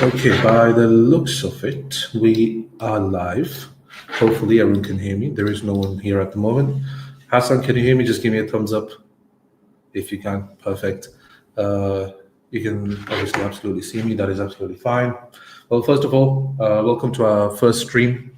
Okay, by the looks of it, we are live. Hopefully, everyone can hear me. There is no one here at the moment. Hassan, can you hear me? Just give me a thumbs up if you can. Perfect. Uh, you can obviously absolutely see me. That is absolutely fine. Well, first of all, welcome to our first stream,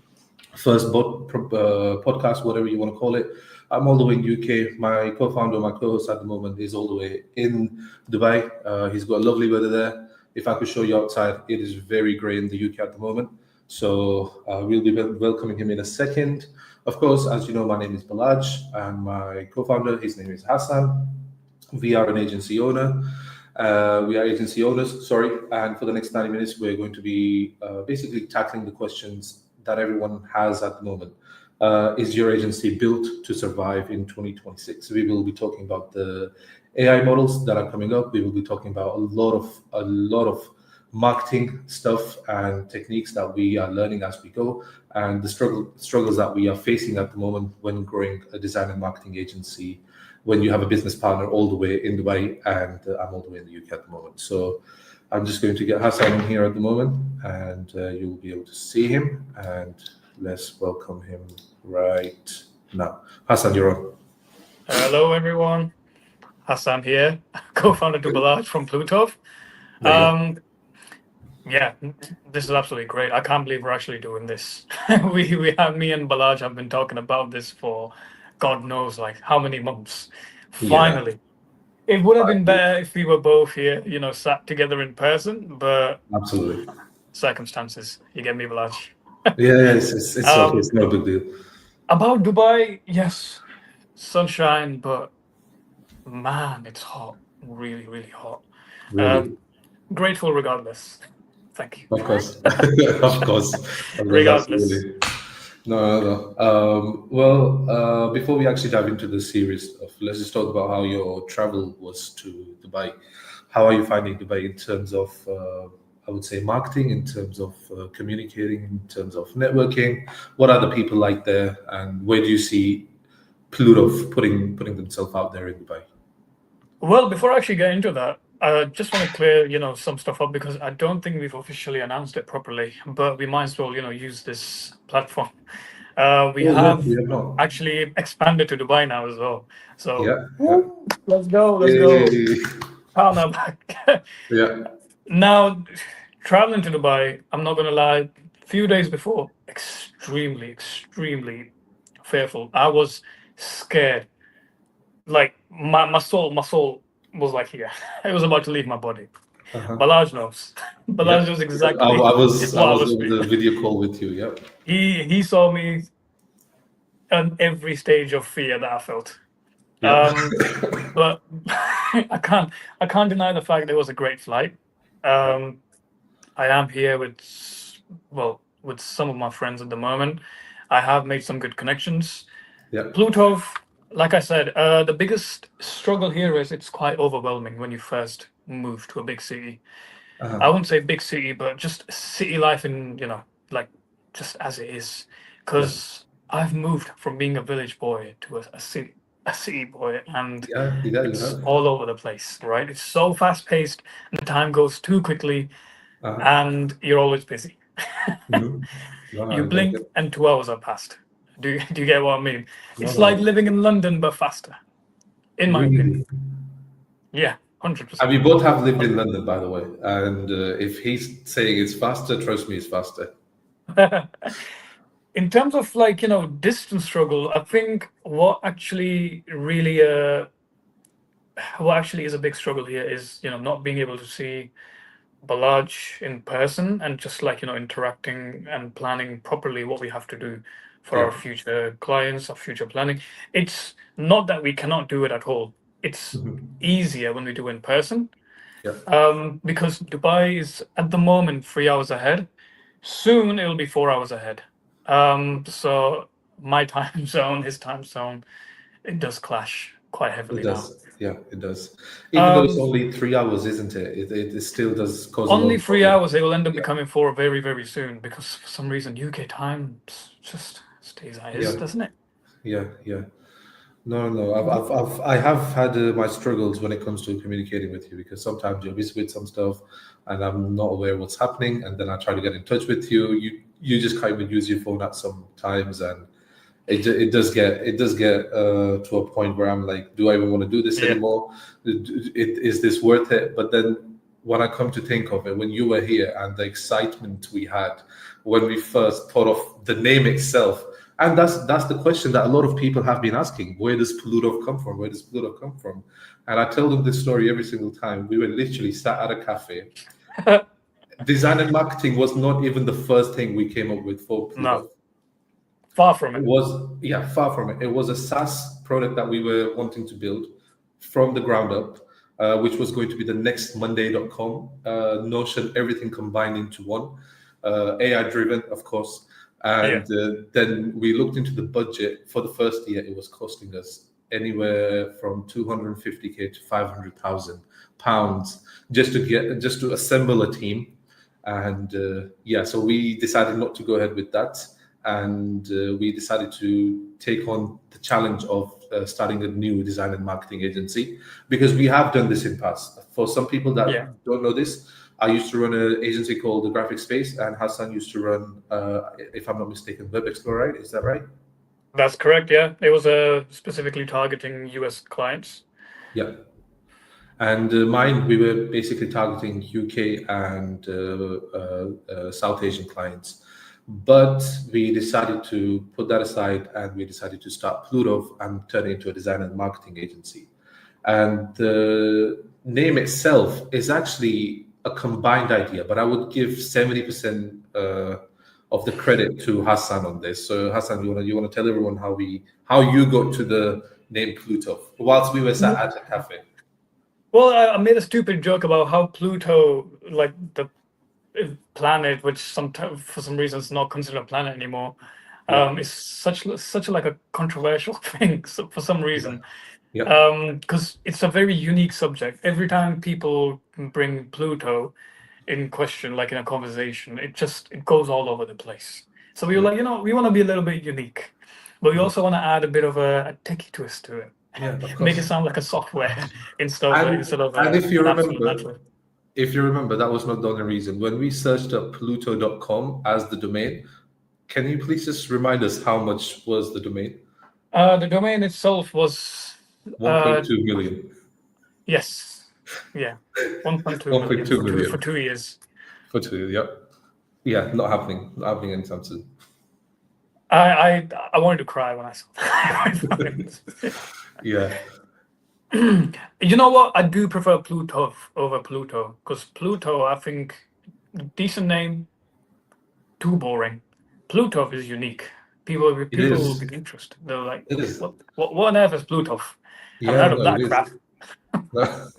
podcast, whatever you want to call it. I'm all the way in UK. My co-founder, my co-host at the moment, is all the way in Dubai. He's got lovely weather there. If I could show you outside, it is very grey in the UK at the moment. So we'll be welcoming him in a second. Of course, as you know, my name is Balaj, and my co-founder, his name is Hassan. We are an agency owner. We are agency owners, sorry. And for the next 90 minutes, we're going to be basically tackling the questions that everyone has at the moment. Is your agency built to survive in 2026? We will be talking about the AI models that are coming up. We will be talking about a lot of marketing stuff and techniques that we are learning as we go, and the struggles that we are facing at the moment when growing a design and marketing agency, when you have a business partner all the way in Dubai and I'm all the way in the UK at the moment. So I'm just going to get Hassan in here at the moment, and you'll be able to see him. And let's welcome him right now. Hassan, you're on. Hello, everyone. Hassan here, co-founder to Balaj from Plutove. There you go. Yeah, this is absolutely great. I can't believe we're actually doing this. we have me and Balaj have been talking about this for God knows like how many months. Yeah, Finally, it would have been better if we were both here, sat together in person, but absolutely. circumstances. You get me, Balaj. Yeah, it's okay. It's no big deal. About Dubai, yes, sunshine, but man, it's hot. Really, really hot. Really. Grateful regardless. Thank you. Of course. Of course. Of course, Regardless. absolutely. No. Well, before we actually dive into the series stuff, let's just talk about how your travel was to Dubai. How are you finding Dubai in terms of, I would say, marketing, in terms of communicating, in terms of networking? What are the people like there, and where do you see Plutove putting themselves out there in Dubai? Well, before I actually get into that, I just want to clear, some stuff up because I don't think we've officially announced it properly, but we might as well, use this platform. We Oh, yeah, have we have not. actually expanded to Dubai now as well. So Yeah. let's go, let's go. Yay. Pound back. Yeah. Now, traveling to Dubai, I'm not going to lie, few days before, extremely, extremely fearful. I was scared. Like my soul was like here. It was about to leave my body. Uh-huh. Balaj knows. Yeah. Balaj knows I, exactly I was I what I was was on feeling. the video call with you. Yeah. He saw me on every stage of fear that I felt. Yeah. But I can't deny the fact it was a great flight. Um, I am here with some of my friends at the moment. I have made some good connections. Yeah. Plutov, like I said, the biggest struggle here is it's quite overwhelming when you first move to a big city. I Uh-huh. wouldn't say big city, but just city life in, like just as it is. Yeah. Because I've moved from being a village boy to a city boy, and Yeah. You it's have. all over the place, right? It's so fast paced, and the time goes too quickly, Uh-huh. and you're always busy. Mhm. No, You I get blink it. and 2 hours are passed. Do you get what I mean? No, It's like no. living in London but faster, in my opinion. Really. Yeah, And 100%. we both have lived in London, by the way. And if he's saying it's faster, trust me, it's faster. In terms of like, distance struggle, I think what actually is a big struggle here is, not being able to see Balaj in person and just like, interacting and planning properly what we have to do for Yeah. our future clients, our future planning. It's not that we cannot do it at all. It's Mhm. easier when we do in person. Yeah. Because Dubai is at the moment 3 hours ahead. Soon it'll be 4 hours ahead. So my time zone, his time zone, it does clash quite It heavily now. does. Yeah, it does. Even though it's Um, only 3 hours, isn't it? It still does cause a lot only of three problems. hours. It will end up Yeah. becoming four very, very soon because for some reason UK time just stays as is, Yeah. doesn't it? Yeah. Yeah. No. I have had my struggles when it comes to communicating with you because sometimes you're busy with some stuff, and I'm not aware what's happening, and then I try to get in touch with you. You just can't even use your phone at some times, and it does get to a point where I'm like, do I even want to do this Yeah, anymore? Is this worth it? But then when I come to think of it, when you were here and the excitement we had when we first thought of the name itself, and that's the question that a lot of people have been asking: where does Plutove come from? Where does Plutove come from? And I tell them this story every single time. We were literally sat at a cafe. Design and marketing was not even the first thing we came up with for no, Plutove. far from It it. was, yeah, far from it. It was a SaaS product that we were wanting to build from the ground up, which was going to be the next Monday.com, Notion, everything combined into one, AI driven, of course. And Yeah, then we looked into the budget for the first year. It was costing us anywhere from 250K to 500,000 pounds just to assemble a team. And yeah, so we decided not to go ahead with that, and we decided to take on the challenge of starting a new design and marketing agency, because we have done this in past. For some people yeah, that don't know this, I used to run an agency called the Graphic Space, and Hassan used to run, if I'm not mistaken, Web Explorer. Right? Is that right? that's correct. Yeah, it was specifically targeting US clients. Yeah. And mine, we were basically targeting UK and South Asian clients. But we decided to put that aside, and we decided to start Plutove and turn it into a design and marketing agency. And the name itself is actually a combined idea, but I would give 70% of the credit to Hassan on this. So Hassan, you wanna tell everyone how you got to the name Plutove whilst we were sat at a cafe? Well, I made a stupid joke about how Pluto, like the planet, which sometimes for some reason is not considered a planet anymore, Yeah, is such like a controversial thing for some yeah, reason. yeah, Because it's a very unique subject. Every time people bring Pluto in question, like in a conversation, it goes all over the place. So we were yeah, like, we want to be a little bit unique, but we yeah, also want to add a bit of a techie twist to it, yeah, of make it course. sound like a software And and if you an absolute remember, natural. that was not the only reason. When we searched up Pluto.com as the domain, can you please just remind us how much was the domain? The domain itself was, uh, 1.2 million. yes, yeah, 1.2 million 1.2 for million 2 years. for two. Yep. Yeah, not happening. Not happening anytime soon. I wanted to cry when I saw that. Yeah. You know what? I do prefer Plutov over Pluto, because Pluto, I think, decent name, too boring. Plutov is unique. It People will is. be interested. They're like, It is. what on earth is Plutov? Haven't Yeah, heard of no, it that is. crap. No,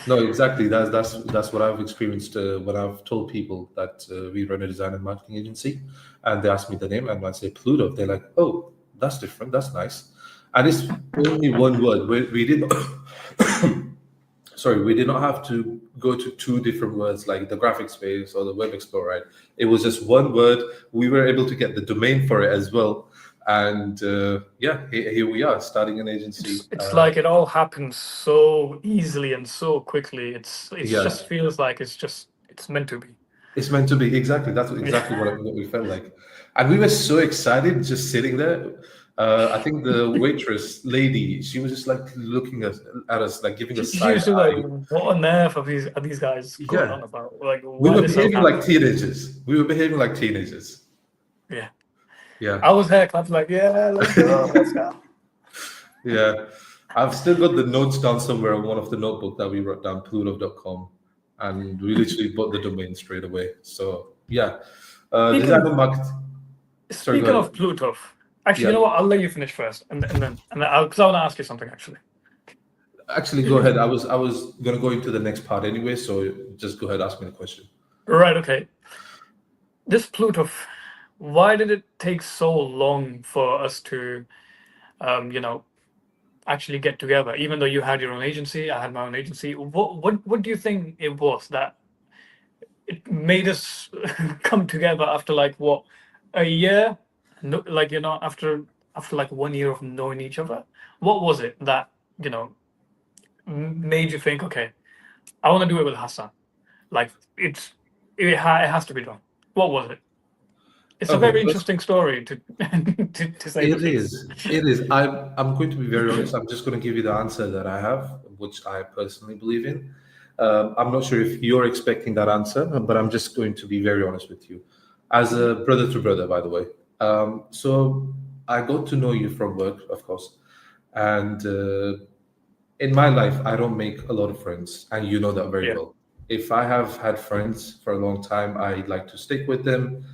no, exactly. That's what I've experienced when I've told people that we run a design and marketing agency, and they ask me the name, and I say Pluto. They're like, "Oh, that's different. That's nice." And it's only one word. We did sorry, we did not have to go to two different words like the graphic space or the web explorer. Right? It was just one word. We were able to get the domain for it as well, and yeah, here we are starting an agency. It's like it all happens so easily and so quickly. It's Yeah, just feels like it's meant to be. it's meant to be exactly. That's exactly Yeah. what we felt like, and we were so excited just sitting there. I think the waitress lady, she was just like looking at us, like giving us She side used to like, eye. what on earth are these guys going Yeah, on about? Like, we why are were they so behaving like happy? teenagers. We were behaving like teenagers. Yeah. Yeah, I was here clapping like, yeah, let's go, let's go. yeah. I've still got the notes down somewhere on one of the notebook that we wrote down, Plutove.com, and we literally bought the domain straight away. So yeah, design Speaking and market. Sorry, go speaking of ahead. Plutov, actually, Yeah, you know what? I'll let you finish first, and then because I want to ask you something actually. actually, go ahead. I was gonna go into the next part anyway, so just go ahead, ask me the question. Right. Okay. This Plutov, why did it take so long for us to, you know, actually get together? Even though you had your own agency, I had my own agency. What do you think it was that it made us come together after like what, a year? No, like after after like 1 year of knowing each other? What was it that, made you think, okay, I want to do it with Hassan? Like it has to be done. What was it? It's a Okay, very first, interesting story to to say the it least. is. It is. I'm going to be very honest. I'm just going to give you the answer that I have, which I personally believe in. I'm not sure if you're expecting that answer, but I'm just going to be very honest with you. As a brother to brother, by the way. So I got to know you from work, of course. And in my life, I don't make a lot of friends, and you know that very Yeah. well. If I have had friends for a long time, I like to stick with them,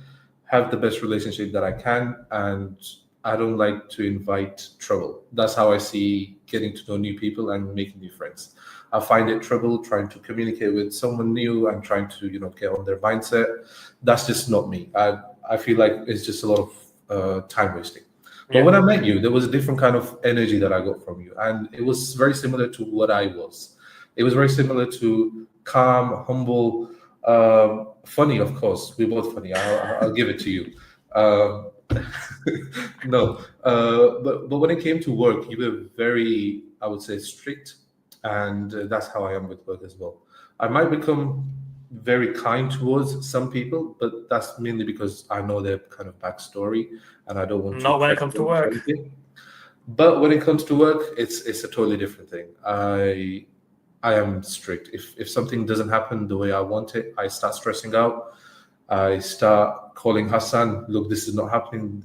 have the best relationship that I can, and I don't like to invite trouble. That's how I see getting to know new people and making new friends. I find it trouble trying to communicate with someone new and trying to, get on their mindset. That's just not me. I feel like it's just a lot of time wasting. But Yeah. when I met you, there was a different kind of energy that I got from you, and it was very similar to what I was. It was very similar to calm, humble, funny. Of course, we're both funny. I'll give it to you. Um, no, but when it came to work, you were very, I would say, strict, and that's how I am with work as well. I might become very kind towards some people, but that's mainly because I know their kind of backstory, and I don't want to Not when it pressure comes to them for work. anything. But when it comes to work, it's a totally different thing. I am strict. If something doesn't happen the way I want it, I start stressing out. I start calling Hassan, look, this is not happening.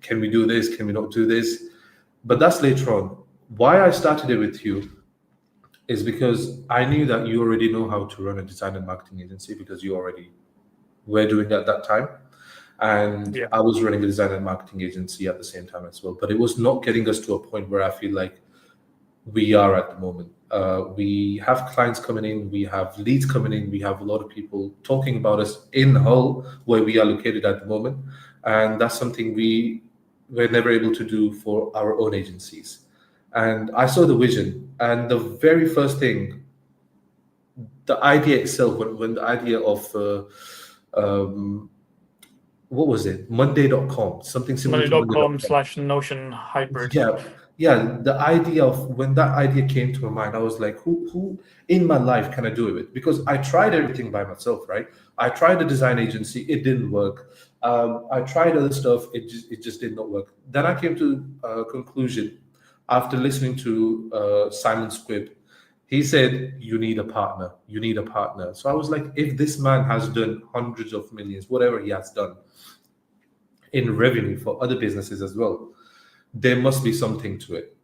Can we do this? Can we not do this? But that's later on. Why I started it with you is because I knew that you already know how to run a design and marketing agency because you already were doing it at that time. And Yeah. I was running a design and marketing agency at the same time as well. But it was not getting us to a point where I feel like we are at the moment. We have clients coming in, we have leads coming in, we have a lot of people talking about us in Hull, where we are located at the moment, and that's something we were never able to do for our own agencies. And I saw the vision, and the very first thing, the idea itself, when the idea of um, what was it, Monday.com, something similar to Money.com Monday.com. slash Notion hybrid. Yeah, the idea of when that idea came to my mind, I was like, who in my life can I do it with? Because I tried everything by myself, right? I tried a design agency, it didn't work. I tried other stuff, it just did not work. Then I came to a conclusion after listening to Simon Squibb. He said, you need a partner, you need a partner. So I was like, if this man has done hundreds of millions, whatever he has done in revenue for other businesses as well, there must be something to it.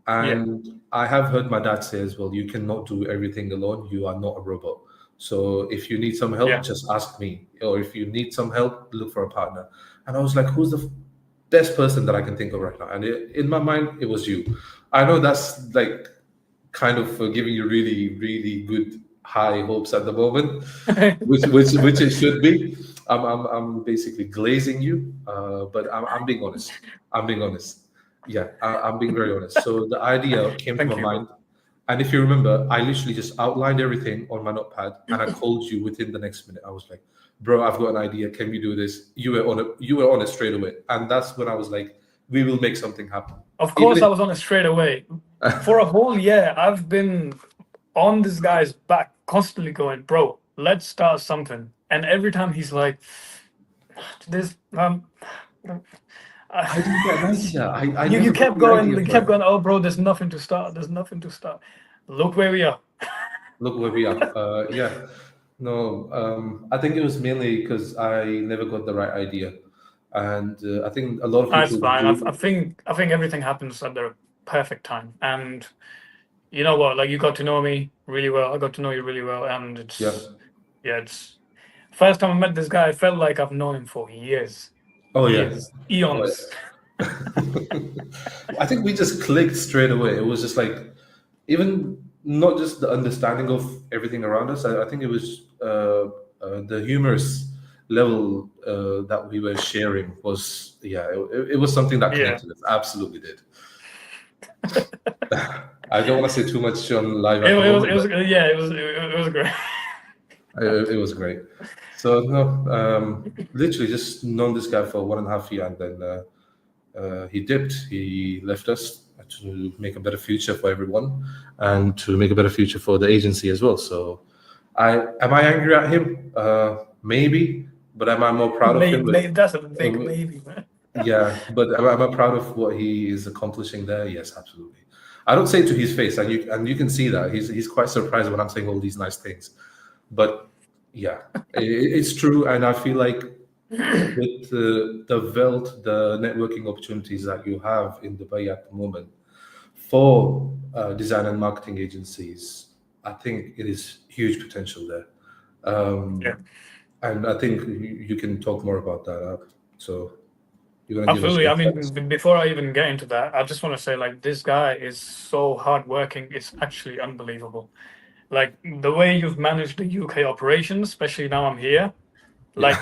Yeah. And I have heard my dad say as well, you cannot do everything alone. You are not a robot. So if you need some help, Yeah. just ask me. Or if you need some help, look for a partner. And I was like, who's the best person that I can think of right now? And in my mind, it was you. I know that's like kind of giving you really, really good high hopes at the moment, which it should be. I'm basically glazing you, but I'm being honest. I'm being honest. Yeah, I'm being very honest. So the idea came to Thank my you. mind, and if you remember, I literally just outlined everything on my notepad, and I called you within the next minute. I was like, "Bro, I've got an idea. Can we do this?" You were on it. You were on it straight away, and that's when I was like, "We will make something happen." Of Even course, I was on it straight away. For a whole year, I've been on this guy's back, constantly going, bro, let's start something. And every time he's like, this, I didn't get an idea. I you never got kept the going, idea you for kept it. going, oh, bro, there's nothing to start. There's nothing to start. Look where we are. Look where we are. Yeah. No, I think it was mainly because I never got the right idea, and I think a lot of That's people fine. I do. think everything happens at the perfect time. And you know what? Like, you got to know me really well. I got to know you really well. And Yeah. it's first time I met this guy, I felt like I've known him for years. Oh yeah. Years. Oh Eons. yeah. I think we just clicked straight away. It was just like, even not just the understanding of everything around us. I think it was the humorous level that we were sharing was, yeah, it was something that Yeah. connected us. Absolutely did. I don't want to say too much on live at It the was, moment, but yeah, it was great. it was great. So no, literally just known this guy for 1.5 years, and then He dipped. He left us to make a better future for everyone and to make a better future for the agency as well. So, am I angry at him? Maybe, but am I more proud of him? Maybe that's a big maybe, man. Yeah, but am I proud of what he is accomplishing there? Yes, absolutely. I don't say it to his face, and you can see that he's quite surprised when I'm saying all these nice things. But yeah, it's true, and I feel like with the wealth, the networking opportunities that you have in Dubai at the moment for design and marketing agencies, I think it is huge potential there. Yeah, And I think you can talk more about that. So you're going to give us absolutely. your I mean, thoughts? before I even get into that, I just want to say, like, this guy is so hardworking. It's actually unbelievable. Like the way you've managed the UK operations, especially now I'm here. Yeah. Like,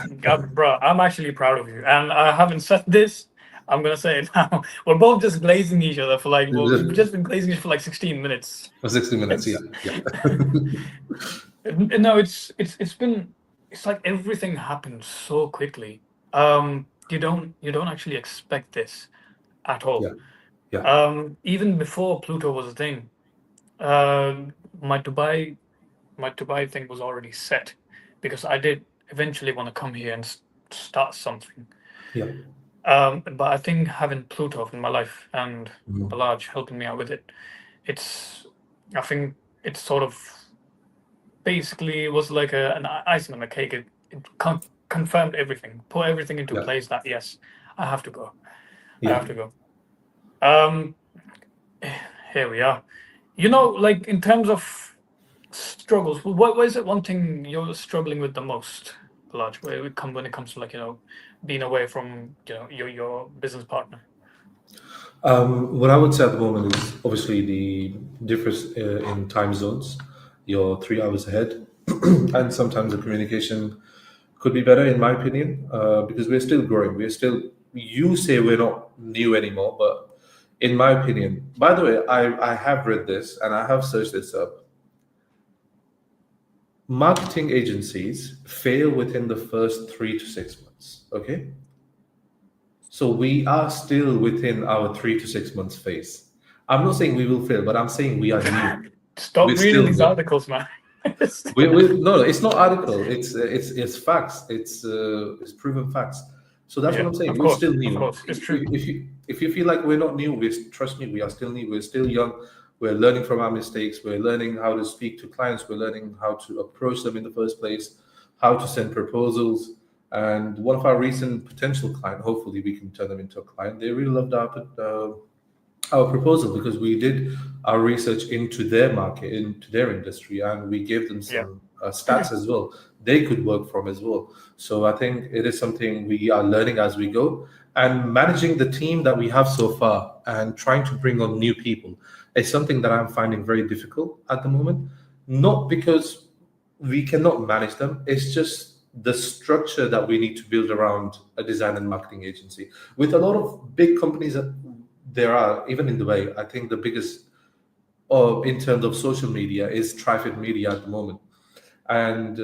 bro, I'm actually proud of you. And I haven't said this. I'm gonna say it now. We're both just glazing each other for like, well, we've just been glazing each other for like 16 minutes. For 60 minutes, yeah. No, it's like everything happened so quickly. You don't actually expect this at all. Yeah. Yeah. Even before Pluto was a thing, um, my Dubai thing was already set because I did eventually want to come here and start something. Yeah. But I think having Plutove in my life and Mhm. Balaj helping me out with it, I think it's sort of basically was like an icing on the cake. It confirmed everything, put everything into Yeah. place that yes, I have to go. I Yeah. have to go. Um, here we are. Like in terms of struggles, what is it one thing you're struggling with the most, Balaj, when it comes to like, being away from, your business partner? What I would say at the moment is obviously the difference in time zones. You're 3 hours ahead, and sometimes the communication could be better, in my opinion, because we're still growing. We're still. You say we're not new anymore, but in my opinion, by the way, I have read this and I have searched this up. Marketing agencies fail within the first 3 to 6 months. Okay, so we are still within our 3 to 6 months phase. I'm not saying we will fail, but I'm saying we are new. Stop We're reading still these new. articles, man. No, it's not article. It's facts. It's proven facts. So that's what Yeah, I'm saying. of We're course, still of new. course, it's true. If you feel like we're not new, trust me, we are still new. We're still young. We're learning from our mistakes. We're learning how to speak to clients. We're learning how to approach them in the first place, how to send proposals. And one of our recent potential client, hopefully we can turn them into a client. They really loved our proposal because we did our research into their market, into their industry, and we gave them Yeah, some stats as well they could work from as well. So I think it is something we are learning as we go, and managing the team that we have so far and trying to bring on new people is something that I'm finding very difficult at the moment. Not because we cannot manage them, it's just the structure that we need to build around a design and marketing agency. With a lot of big companies that there are, even in Dubai, I think the biggest in terms of social media is Traffic Media at the moment. And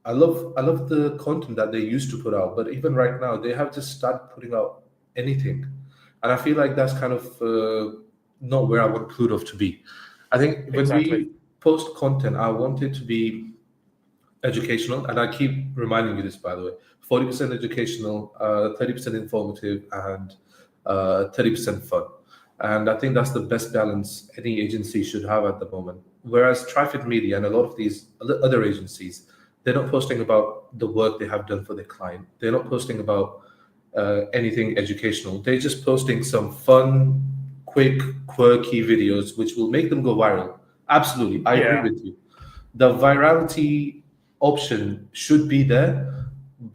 I love the content that they used to put out, but even right now they have just started putting out anything, and I feel like that's kind of not where I want Plutove to be. I think when exactly. we post content, I want it to be educational, and I keep reminding you this, by the way: 40% educational, 30% informative, and 30% fun. And I think that's the best balance any agency should have at the moment. Whereas Traffic Media and a lot of these other agencies, they're not posting about the work they have done for their client. They're not posting about anything educational. They're just posting some fun, quick, quirky videos which will make them go viral. Absolutely, I agree Yeah, with you. The virality option should be there,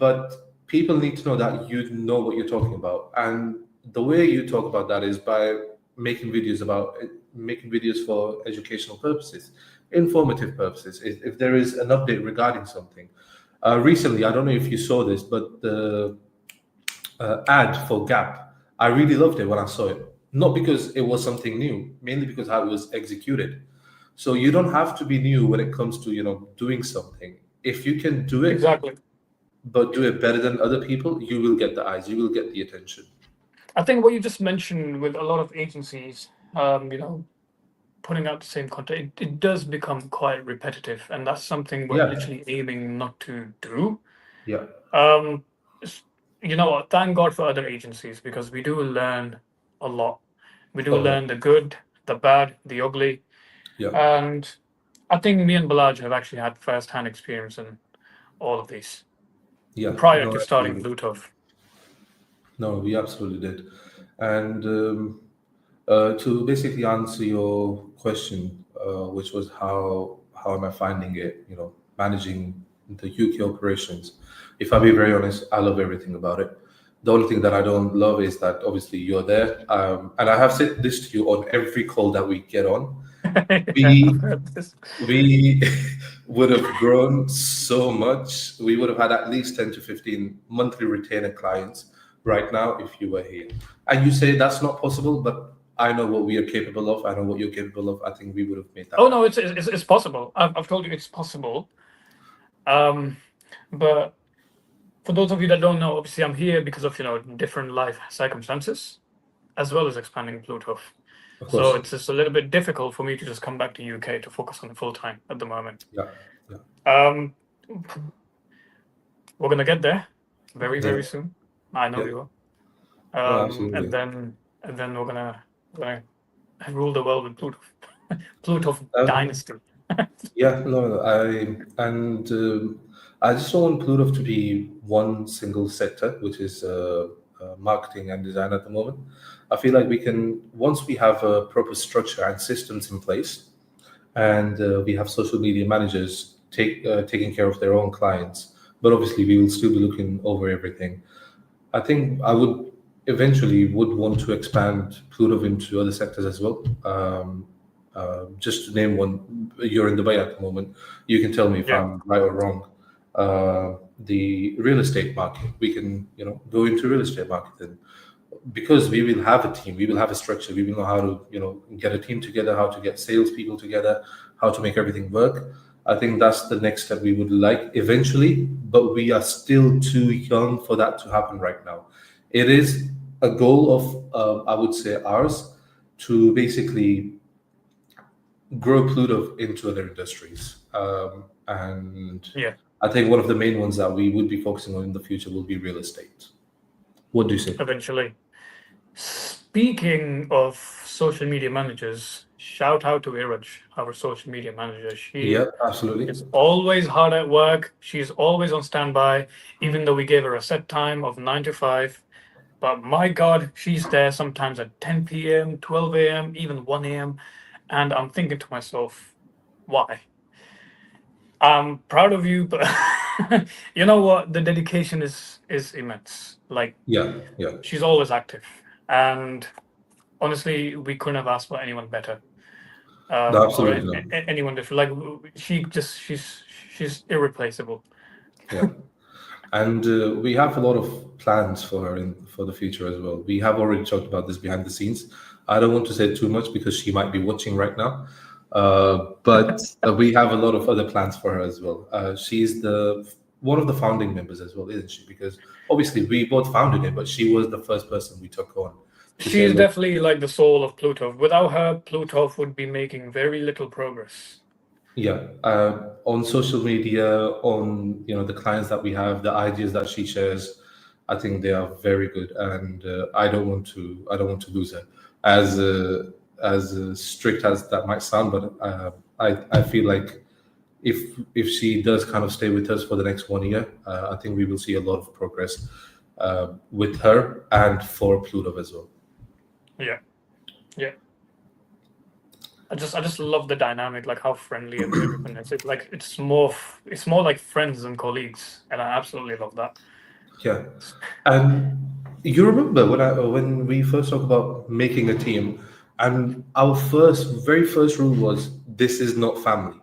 but people need to know that you know what you're talking about. And the way you talk about that is by making videos for educational purposes, informative purposes. If there is an update regarding something. Recently, I don't know if you saw this, but the ad for Gap, I really loved it when I saw it. Not because it was something new, mainly because how it was executed. So you don't have to be new when it comes to doing something. If you can do it, exactly. but do it better than other people, you will get the eyes, you will get the attention. I think what you just mentioned with a lot of agencies, you know, putting out the same content, it does become quite repetitive, and that's something we're Yeah, literally aiming not to do. yeah, Um, s- you know what? Thank God for other agencies because we do learn a lot. We do oh yeah, learn the good, the bad, the ugly, yeah, and I think me and Balaj have actually had first-hand experience in all of these yeah. prior No, to starting absolutely. Plutove. No, we absolutely did. And to basically answer your question, which was how am I finding it? You know, managing the UK operations. If I be very honest, I love everything about it. The only thing that I don't love is that obviously you're there, and I have said this to you on every call that we get on. I've We heard this. we would have grown so much. We would have had at least 10 to 15 monthly retainer clients right now if you were here. And you say that's not possible, but I know what we are capable of. I know what you're capable of. I think we would have made that Oh happen. no, it's possible. I've told you it's possible. Um, but for those of you that don't know, obviously I'm here because of different life circumstances as well as expanding Plutove. Of So course. it's just a little bit difficult for me to just come back to UK to focus on it full time at the moment. Yeah. Yeah. Um, we're gonna get there very Yeah. very soon. I know Yeah. we will. No, And absolutely. then we're gonna rule the world with Plutove. Plutove Um, dynasty. Yeah, no, I just don't want Pluto to be one single sector, which is marketing and design at the moment. I feel like we can once we have a proper structure and systems in place, and we have social media managers taking care of their own clients, but obviously we will still be looking over everything. I think I would eventually would want to expand Pluto into other sectors as well. Just to name one, you're in Dubai at the moment. You can tell me if Yeah, I'm right or wrong. The real estate market, we can go into real estate market then, because we will have a team, we will have a structure, we will know how to get a team together, how to get salespeople together, how to make everything work. I think that's the next step we would like eventually, but we are still too young for that to happen right now. It is a goal of I would say ours to basically grow Pluto into other industries, and yeah. I think one of the main ones that we would be focusing on in the future will be real estate. What do you say? Eventually. Speaking of social media managers, shout out to Iraj, our social media manager. Yeah, She absolutely. is always hard at work. She's always on standby, even though we gave her a set time of 9 to 5. But my God, she's there sometimes at 10 p.m., 12 a.m., even 1 a.m. And I'm thinking to myself, why? I'm proud of you, but you know what? The dedication is immense. Like Yeah, yeah. she's always active. And honestly, we couldn't have asked for anyone better, No, or absolutely not. anyone different. Like she's irreplaceable. Yeah, and we have a lot of plans for her for the future as well. We have already talked about this behind the scenes. I don't want to say too much because she might be watching right now, but we have a lot of other plans for her as well. She's the one of the founding members as well, isn't she? Because obviously we both founded it, but she was the first person we took on to say, She's look. definitely like the soul of Plutov. Without her, Plutov would be making very little progress. Yeah, on social media, on the clients that we have, the ideas that she shares, I think they are very good, and I don't want to lose her. As strict as that might sound, but I feel like if she does kind of stay with us for the next 1 year, I think we will see a lot of progress with her and for Pluto as well. Yeah, yeah. I just love the dynamic, like how friendly everyone is. It's more like friends and colleagues, and I absolutely love that. Yeah, and you remember when we first talked about making a team, and our very first rule was this is not family.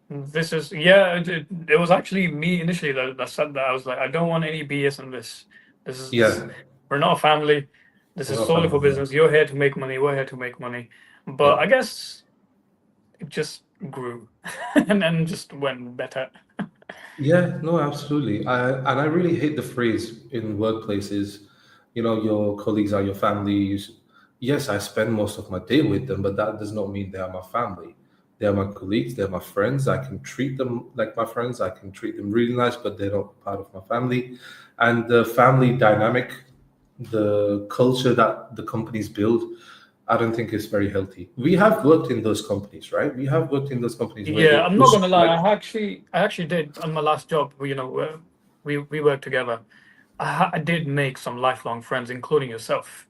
This is yeah. It was actually me initially that said that. I was like, I don't want any BS on this. This. Yeah, We're not a family. This we're is not solely for family. Yeah, business. You're here to make money. We're here to make money. But yeah, I guess it just grew and then just went better. Yeah, no, absolutely. I really hate the phrase in workplaces, your colleagues are your family. Yes, I spend most of my day with them, but that does not mean they are my family. They are my colleagues, they're my friends. I can treat them like my friends. I can treat them really nice, but they're not part of my family. And the family dynamic, the culture that the companies build, I don't think is very healthy. We have worked in those companies, right? We have worked in those companies where Yeah, they I'm not push gonna lie. like, I actually did on my last job. We worked together. I did make some lifelong friends, including yourself.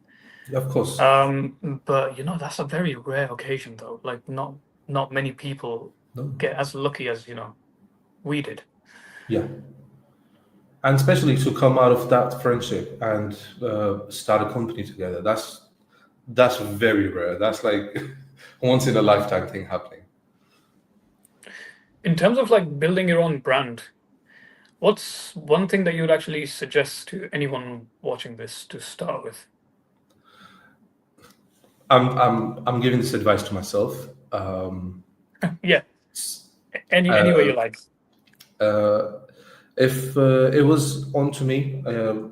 of course. But that's a very rare occasion, though. Like, not many people No. get as lucky as we did. Yeah, and especially to come out of that friendship and start a company together. That's very rare. That's like once in a lifetime thing happening. In terms of like building your own brand, what's one thing that you would actually suggest to anyone watching this to start with? I'm giving this advice to myself. Yeah, any way Uh, you like. uh, if it was on to me,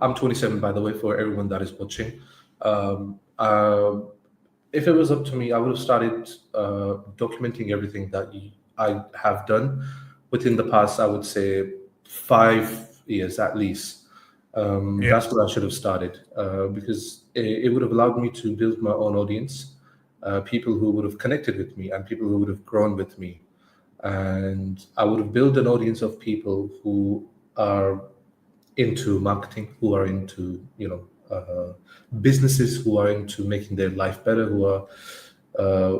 I'm 27 by the way. For everyone that is watching, um, uh, if it was up to me, I would have started documenting everything that I have done within the past, I would say 5 years at least. Yeah, That's where I should have started because it would have allowed me to build my own audience, people who would have connected with me and people who would have grown with me. And I would have built an audience of people who are into marketing, who are into businesses, who are into making their life better, who are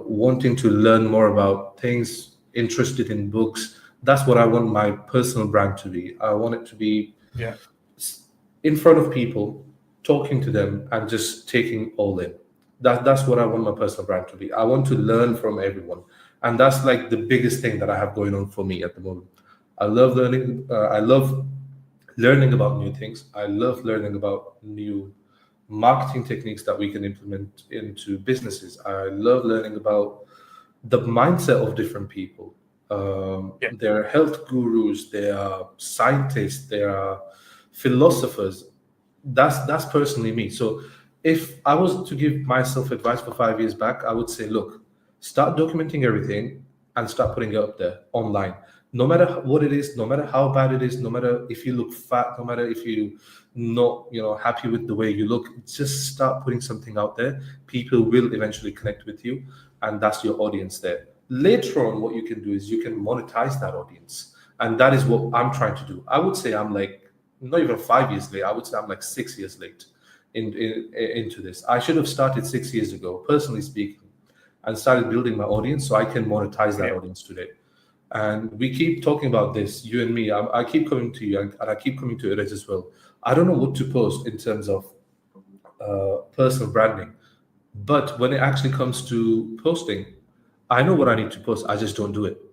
wanting to learn more about things, interested in books. That's what I want my personal brand to be. I want it to be yeah, in front of people, talking to them, and just taking all in. That's what I want my personal brand to be. I want to learn from everyone, and that's like the biggest thing that I have going on for me at the moment. I love learning. I love learning about new things. I love learning about new marketing techniques that we can implement into businesses. I love learning about the mindset of different people. yeah, There are health gurus, there are scientists, there are philosophers. That's personally me. So if I was to give myself advice for 5 years back, I would say, look, start documenting everything and start putting it up there online. No matter what it is, no matter how bad it is, no matter if you look fat, no matter if you not happy with the way you look, just start putting something out there. People will eventually connect with you, and that's your audience there. Later on, what you can do is you can monetize that audience, and that is what I'm trying to do. I would say I'm like not even 5 years late. I would say I'm like 6 years late into this. I should have started 6 years ago, personally speaking, and started building my audience so I can monetize that yeah. audience today. And we keep talking about this, you and me. I keep coming to you, and I keep coming to Iraj as well. I don't know what to post in terms of personal branding, but when it actually comes to posting, I know what I need to post. I just don't do it. Yeah.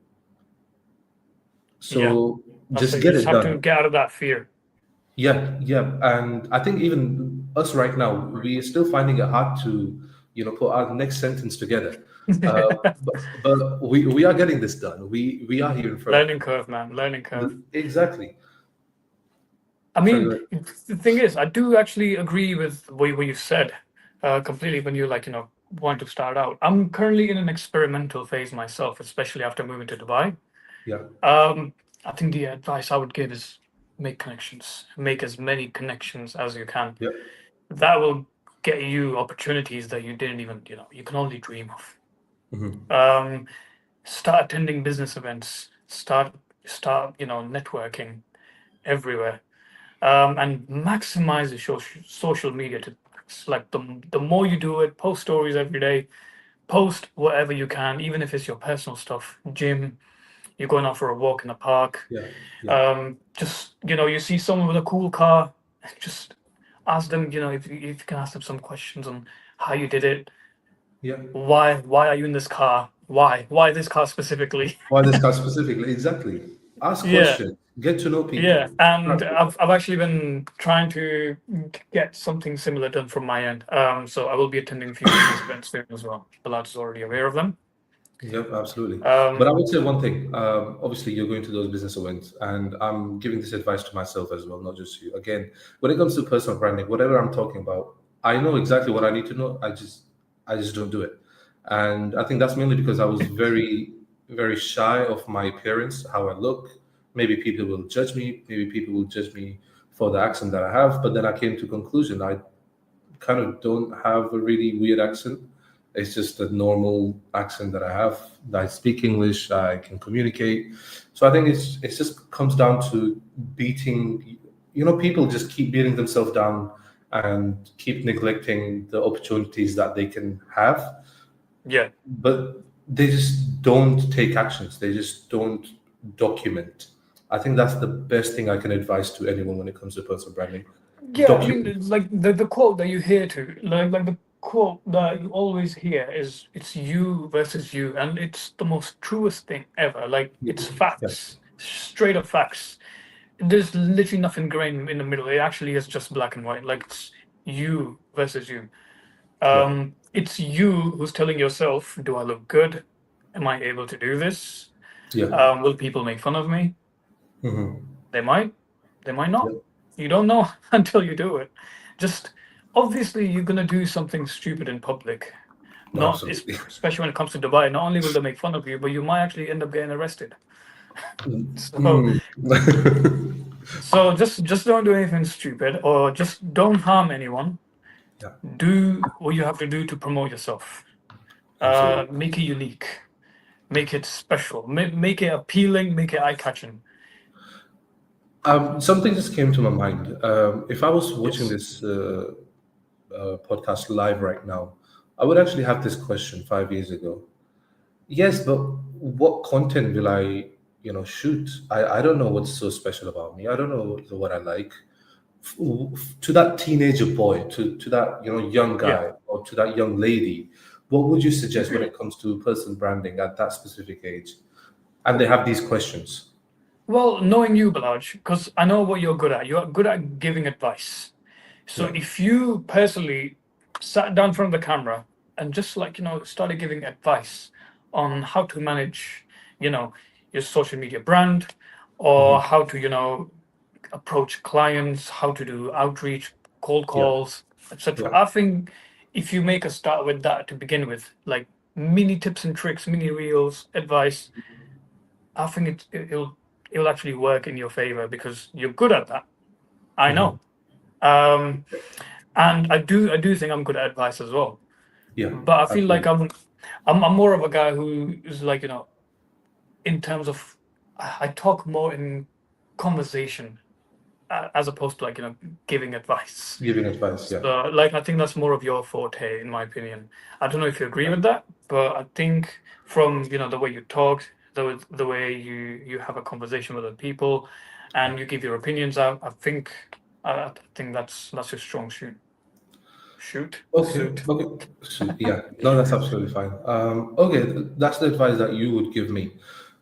So That's just it. You get just it have to done. get out of that fear. Yeah, yeah, and I think even us right now, we are still finding it hard to, put our next sentence together. But we are getting this done. We are here in front of Learning curve, man. Learning curve. exactly. I Sorry, go mean, ahead. the thing is, I do actually agree with what you said completely when you want to start out. I'm currently in an experimental phase myself, especially after moving to Dubai. Yeah, Um, I think the advice I would give is make connections, make as many connections as you can. yeah, That will get you opportunities that you didn't even, you can only dream of. hmm, Um, Start attending business events, start, networking everywhere, and maximize the social media to like the more you do it, post stories every day, post whatever you can, even if it's your personal stuff, gym, you're going out for a walk in the park, yeah, yeah, just you see someone with a cool car, just ask them, if you can ask them some questions on how you did it, yeah. why are you in this car, why this car specifically. Why this car specifically? Exactly. Ask Yeah. questions. Get to know Yeah, people. and Right. I've actually been trying to get something similar done from my end. So I will be attending a few business events soon as well. Balaj is already aware of them. Yep, absolutely. But I Um, would say one thing. Obviously, you're going to those business events, and I'm giving this advice to myself as well, not just you. Again, when it comes to personal branding, whatever I'm talking about, I know exactly what I need to know. I just don't do it, and I think that's mainly because I was very, very shy of my appearance, how I look. Maybe people will judge me. Maybe people will judge me for the accent that I have. But then I came to conclusion. I kind of don't have a really weird accent. It's just a normal accent that I have. I speak English. I can communicate. So I think it's just comes down to beating. People just keep beating themselves down and keep neglecting the opportunities that they can have, yeah. but they just don't take actions. They just don't document. I think that's the best thing I can advise to anyone when it comes to personal branding. Yeah, I mean, Document. it's like the quote that you hear to, like the quote that you always hear is it's you versus you, and it's the most truest thing ever. Like it's Yeah. facts, straight up facts. There's literally nothing gray in the middle. It actually is just black and white. Like it's you versus you. Yeah. It's you who's telling yourself, do I look good? Am I able to do this? Yeah. Will people make fun of me? Hmm. They might, they might Yeah. not. You don't know until you do it. Just obviously, you're gonna do something stupid in public. Not Absolutely. especially when it comes to Dubai. Not only will they make fun of you, but you might actually end up getting arrested. So, Mm. just don't do anything stupid, or just don't harm anyone. Yeah. Do what you have to do to promote yourself. Absolutely. Make it unique. Make it special. Make it appealing. Make it eye catching. Something just came to my mind. If I was watching Yes. this podcast live right now, I would actually have this question 5 years ago. Yes, but what content will I, shoot? I don't know what's so special about me. I don't know what I like. To that teenager boy, to that young Yeah. guy, or to that young lady, what would you suggest when it comes to personal branding at that specific age? And they have these questions. Well, knowing you, Balaj, because I know what you're good at. You're good at giving advice. So Yeah, if you personally sat down in front of the camera and just started giving advice on how to manage, you know, your social media brand, or hmm, how to, approach clients, how to do outreach, cold yeah, calls, etc. yeah, I think if you make a start with that to begin with, like mini tips and tricks, mini reels, advice, I think it'll actually work in your favor because you're good at that. I hmm, know. Um, and I do think I'm good at advice as well. yeah, But I feel like absolutely. I'm more of a guy who is like, in terms of I talk more in conversation as opposed to like, giving advice. Giving advice, yeah. So like I think that's more of your forte in my opinion. I don't know if you agree with that, but I think from, the way you talk, the way you have a conversation with other people and you give your opinions out, I think that's your strong Okay, suit. okay. So, yeah, no, that's absolutely fine. Okay, that's the advice that you would give me.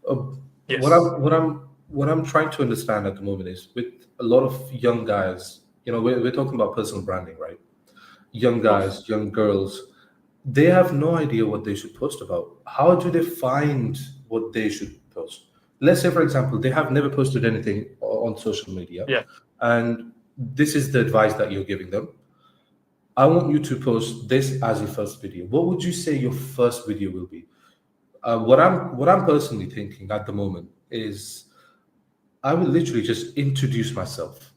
Uh, what Yes. I'm what I'm what I'm trying to understand at the moment is with a lot of young guys. We're talking about personal branding, right? Young Of course. guys, young girls, they have no idea what they should post about. How do they find what they should post? Let's say, for example, they have never posted anything on social media, Yeah. and this is the advice that you're giving them. I want you to post this as your first video. What would you say your first video will be? What I'm personally thinking at the moment is I will literally just introduce myself.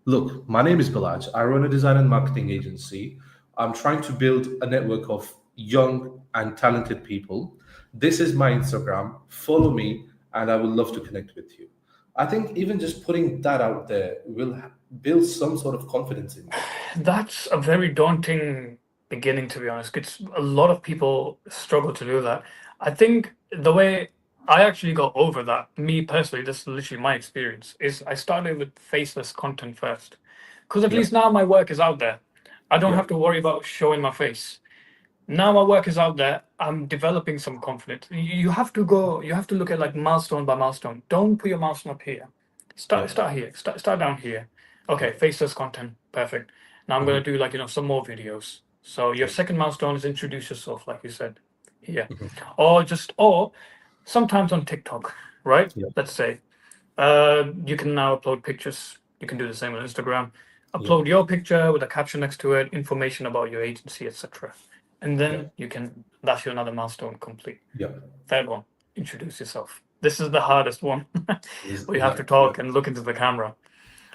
Look, my name is Balaj. I run a design and marketing agency. I'm trying to build a network of young and talented people. This is my Instagram. Follow me, and I would love to connect with you. I think even just putting that out there will build some sort of confidence in them. That's a very daunting beginning, to be honest. It's a lot of people struggle to do that. I think the way I actually got over that, me personally, this is literally my experience, is I started with faceless content first. Because at Yeah, least now my work is out there. I don't yeah, have to worry about showing my face. Now my work is out there. I'm developing some confidence. You have to look at like milestone by milestone. Don't put your milestone up here. yeah, Start here. Start down here. yeah. Okay, faceless content. Perfect. Now I'm Hmm. gonna do like, some more videos. So your Yeah. second milestone is introduce yourself, like you said. Yeah. Mhm. Or sometimes on TikTok, right? Yeah, Let's say you can now upload pictures. You can do the same on Instagram. yeah, Upload your picture with a caption next to it, information about your agency, etc. And yeah, then that's your another milestone complete. yeah. Third one, introduce yourself. This is the hardest one. Where you have Yeah, to yeah, talk and look into the camera.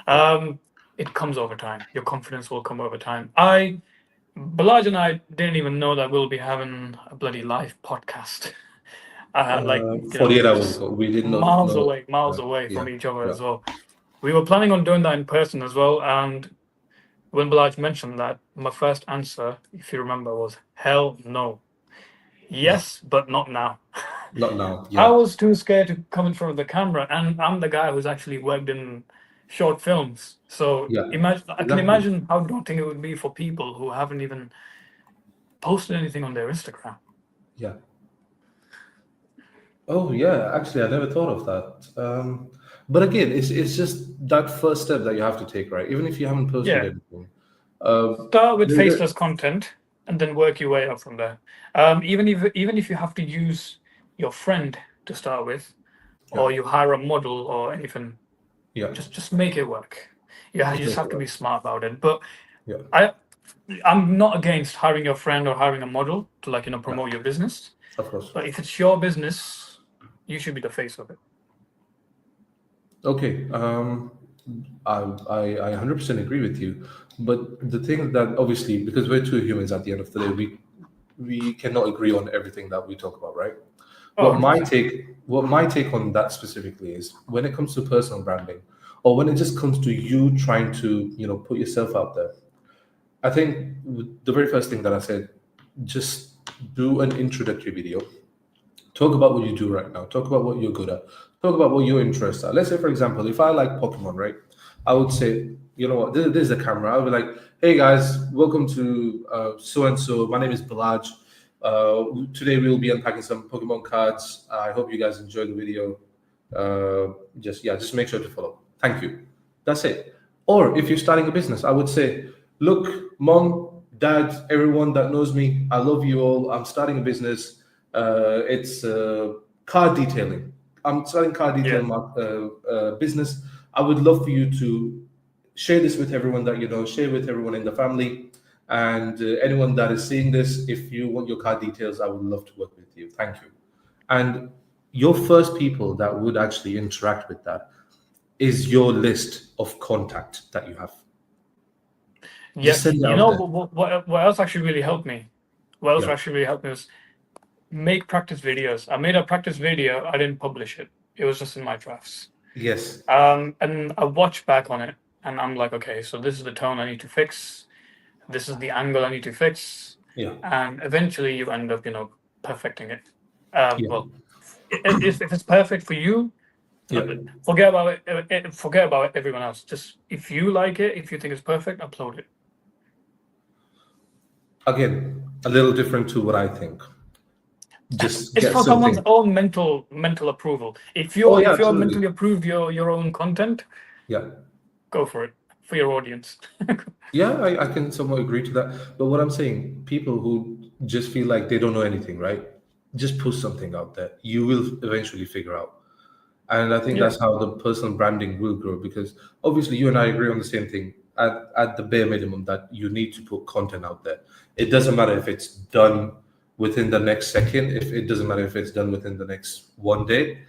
yeah. It comes over time. Your confidence will come over time. Balaj and I didn't even know that we'll be having a bloody live podcast. 48 hours Just ago, we did not miles know. away, miles Yeah, away yeah, from each other yeah. as well. We were planning on doing that in person as well. And when Balaj mentioned that, my first answer, if you remember, was hell no. Yes, but not now. Not now. I Yeah, was too scared to come in front of the camera, and I'm the guy who's actually worked in short films. So yeah, I can exactly. imagine how daunting it would be for people who haven't even posted anything on their Instagram. Yeah. Oh, yeah. Actually, I never thought of that. But again, it's just that first step that you have to take, right? Even if you haven't posted Yeah, anything. Uh, start with there- there- faceless content and then work your way up from there. Even if you have to use your friend to start with, yeah, or you hire a model or anything, yeah, just make it work. You just just make have it to be work. smart about it. But Yeah, I I'm not against hiring your friend or hiring a model to yeah, promote your business. of course. But if it's your business, you should be the face of it. Okay. I 100% agree with you. But the thing that obviously, because we're two humans at the end of the day, we cannot agree on everything that we talk about, right? Oh, 100%. What my take on that specifically is when it comes to personal branding, or when it just comes to you trying to put yourself out there. I think the very first thing that I said, just do an introductory video. Talk about what you do right now. Talk about what you're good at. Talk about what your interests are. Let's say, for example, if I like Pokemon, right? I would say, you know what, this is the camera. I'll be like, hey guys, welcome to so and so. My name is Balaj. Today we'll be unpacking some Pokemon cards. I hope you guys enjoy the video. Just make sure to follow. Thank you. That's it. Or if you're starting a business, I would say, look, mom, dad, everyone that knows me, I love you all. I'm starting a business. It's car detailing. I'm starting car Yeah. detailing business. I would love for you to share this with everyone that you know, share with everyone in the family, and anyone that is seeing this. If you want your car details, I would love to work with you. Thank you. And your first people that would actually interact with that is your list of contact that you have. Just Yes. send it You out know there. what else actually really helped me? What else Yeah. actually really helped me was make practice videos. I made a practice video. I didn't publish it. It was just in my drafts. Yes. And I watched back on it, and I'm like, okay, so this is the tone I need to fix. This is the angle I need to fix, Yeah. and eventually you end up, perfecting it. Yeah. Well, if it's perfect for you, Yeah. forget about it. Forget about everyone else. Just if you like it, if you think it's perfect, upload it. Again, a little different to what I think. Just It's get for someone's something. own mental approval. If Oh yeah, you're absolutely. mentally approved your own content, Yeah. go for it for your audience. Yeah, I can somewhat agree to that. But what I'm saying, people who just feel like they don't know anything, right? Just put something out there. You will eventually figure out. And I think Yeah. that's how the personal branding will grow because obviously you and I agree on the same thing at the bare minimum that you need to put content out there. It doesn't matter if it's done within the next second, if it doesn't matter if it's done within the next one day,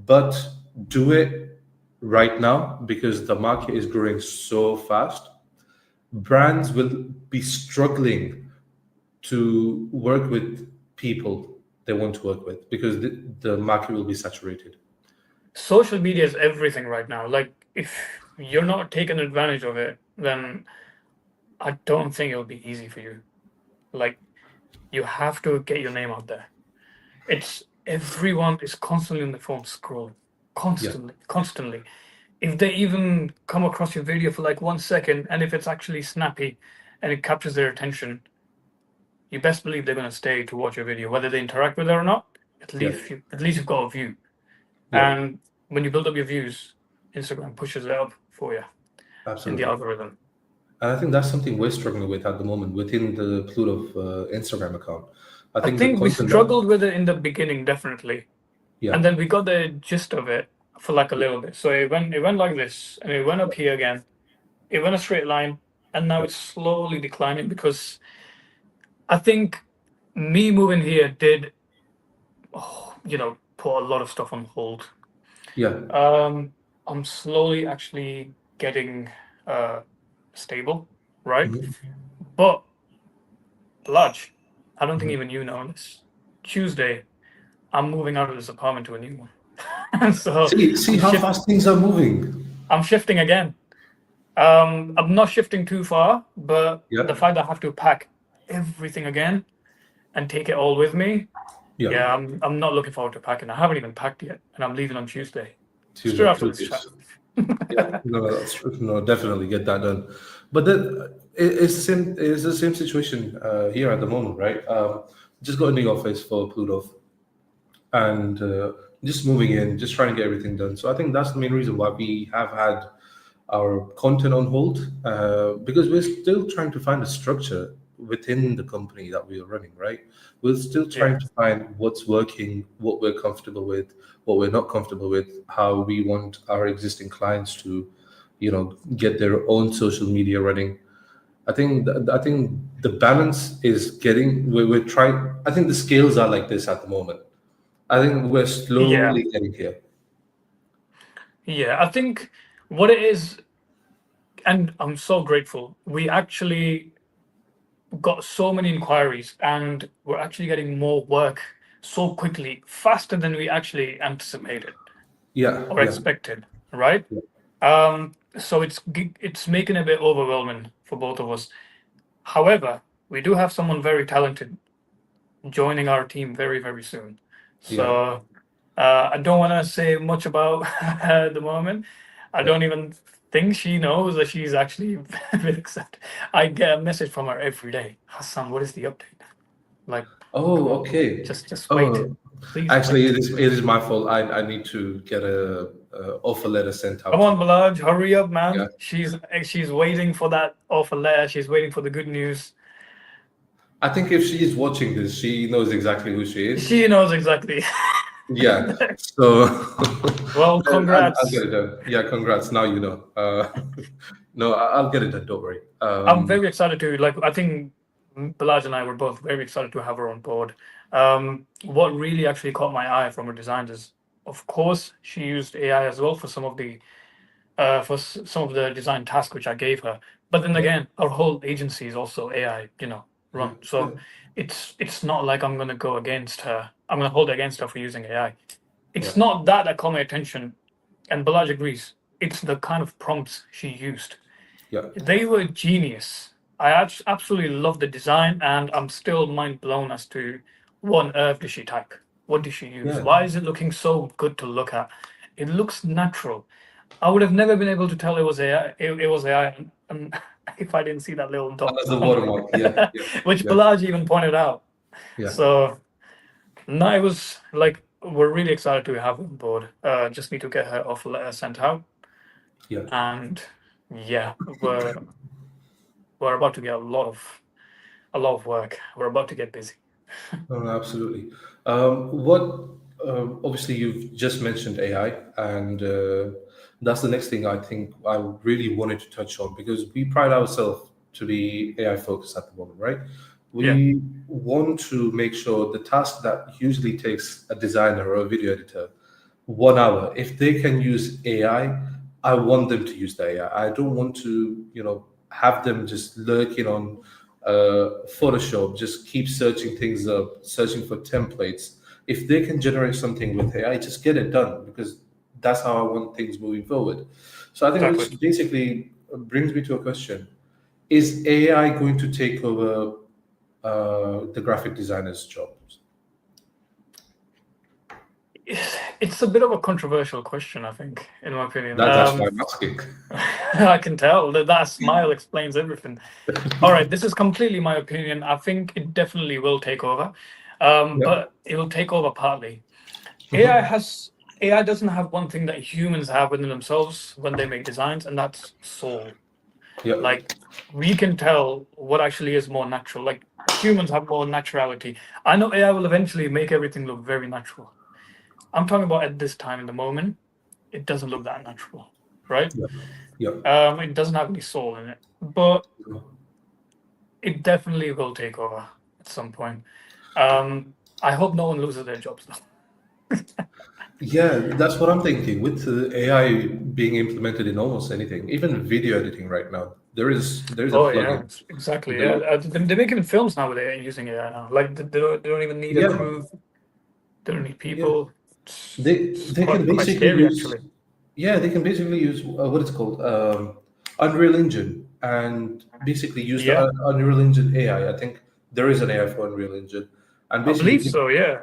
but do it right now because the market is growing so fast. Brands will be struggling to work with people they want to work with because the market will be saturated. Social media is everything right now. Like if you're not taking advantage of it, then I don't think it'll be easy for you. Like you have to get your name out there. It's everyone is constantly on the phone scrolling. Yeah, Constantly. If they even come across your video for like 1 second, and if it's actually snappy and it captures their attention, you best believe they're gonna stay to watch your video, whether they interact with it or not. yeah, At least you've got a view. yeah, And when you build up your views, Instagram pushes it up for you in the absolutely. algorithm. And I think that's something we're struggling with at the moment within the Plutove Instagram account. I I think the think we content. struggled with it in the beginning, definitely. Yeah. And then we got the gist of it for like a little bit. So it went like this, and it went up here again. It went a straight line, and now Yeah. it's slowly declining because I think me moving here did, put a lot of stuff on hold. Yeah. I'm slowly actually getting stable, right? Mhm. But Lodge, I don't think Mhm. even you know this. Tuesday, I'm moving out of this apartment to a new one. So See I'm how shift fast things are moving. I'm shifting again. I'm not shifting too far, but the Yeah. fact that I have to pack everything again and take it all with me, Yeah. yeah, I'm not looking forward to packing. I haven't even packed yet, and I'm leaving on Tuesday. Straight Tuesday, after two this chat. days. Yeah, no, that's true. No, definitely get that done. But then it's the same. It's the same situation here at the moment, right? Just got in the office for Plutove, and just moving in, just trying to get everything done. So I think that's the main reason why we have had our content on hold, because we're still trying to find a structure within the company that we are running, right? We're still Yeah, trying to find what's working, what we're comfortable with, what we're not comfortable with, how we want our existing clients to, get their own social media running. I think the balance is getting. We're trying. I think the scales are like this at the moment. I think we're yeah, slowly getting here. yeah. I think what it is, and I'm so grateful. We actually got so many inquiries, and we're actually getting more work so quickly, faster than we actually anticipated Yeah, or yeah, expected, right? yeah, So it's making it a bit overwhelming for both of us. However, we do have someone very talented joining our team very, very soon. yeah, So I don't want to say much about her at the moment. I yeah. don't even think she knows that she's actually been accepted. I get a message from her every day. Hassan, what is the update? Like, come Oh, on, okay. just wait. Oh, Please actually, wait. it is my fault. I need to get a offer letter sent out Come to on, her. Balaj, hurry up, Yeah, man. She's waiting for that offer letter. She's waiting for the good news. I think if she is watching this, she knows exactly who she is. She knows exactly. Yeah. So Well, then I'll get congrats. it done. Yeah, congrats. Now you know. No, I'll get it done. Don't worry. I'm very excited to like. I think Balaj and I were both very excited to have her on board. What really actually caught my eye from her designs is, of course, she used AI as well for some of the design tasks which I gave her. But then Yeah, again, our whole agency is also AI, yeah, run. yeah, So it's not like I'm gonna go against her. I'm gonna hold it against her for using AI. yeah, It's not that caught my attention, and Balaj agrees. It's the kind of prompts she used. yeah, They were genius. I absolutely love the design, and I'm still mind blown as to what on earth did she type? What did she use? yeah. Why is it looking so good to look at? It looks natural. I would have never been able to tell it was AI. It was AI, if I didn't see that little And dot that's the on watermark. Yeah, it, yeah, which yeah, Balaj even pointed out. yeah, So no, it was like we're really excited to have her on board. Just need to get her offer letter sent out, yeah. and yeah, we're about to get a lot of work. We're about to get busy. No, no, absolutely. What obviously you've just mentioned AI, and that's the next thing I think I really wanted to touch on because we pride ourselves to be AI focused at the moment, right? Yeah, We want to make sure the task that usually takes a designer or a video editor 1 hour, if they can use AI, I want them to use the AI. I don't want to, have them just lurking on Photoshop, just keep searching things up, searching for templates. If they can generate something with AI, just get it done because that's how I want things moving forward. So I think exactly. which basically brings me to a question: is AI going to take over the graphic designer's jobs? It's a bit of a controversial question, I think, in my opinion. That's why I'm asking. I can tell that smile explains everything. All right, this is completely my opinion. I think it definitely will take over, Yeah. but it will take over partly. AI Mhm. has AI doesn't have one thing that humans have within themselves when they make designs, and that's soul. Yeah. Like we can tell what actually is more natural. Like humans have more naturality. I know AI will eventually make everything look very natural. I'm talking about at this time in the moment, it doesn't look that natural, right? Yeah. It doesn't have any soul in it, but it definitely will take over at some point. I hope no one loses their jobs though. Yeah, that's what I'm thinking. With AI being implemented in almost anything, even video editing right now, there is a Oh yeah, plugin. exactly. Yeah, They, they make even films now with AI using AI now. Like they don't even need a yeah, crew. They don't need yeah. people. They It's they can quite basically scary use actually. yeah they can basically use what it's called Unreal Engine and basically use the Yeah, Unreal Engine AI. I think there is an AI for Unreal Engine, and I believe so. Yeah,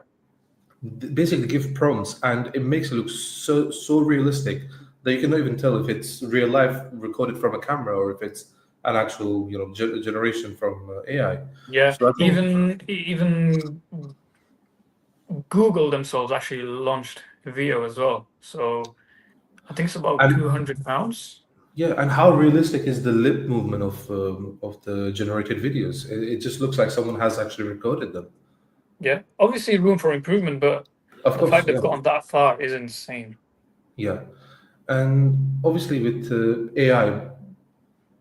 basically give prompts, and it makes it look so realistic that you cannot even tell if it's real life recorded from a camera or if it's an actual generation from AI. yeah. So I think Even Google themselves actually launched Veo as well. So I think it's about and £200. yeah, and how realistic is the lip movement of the generated videos? It just looks like someone has actually recorded them. Yeah, obviously room for improvement, but Of the course, fact they've yeah, gotten that far is insane. yeah, and obviously with AI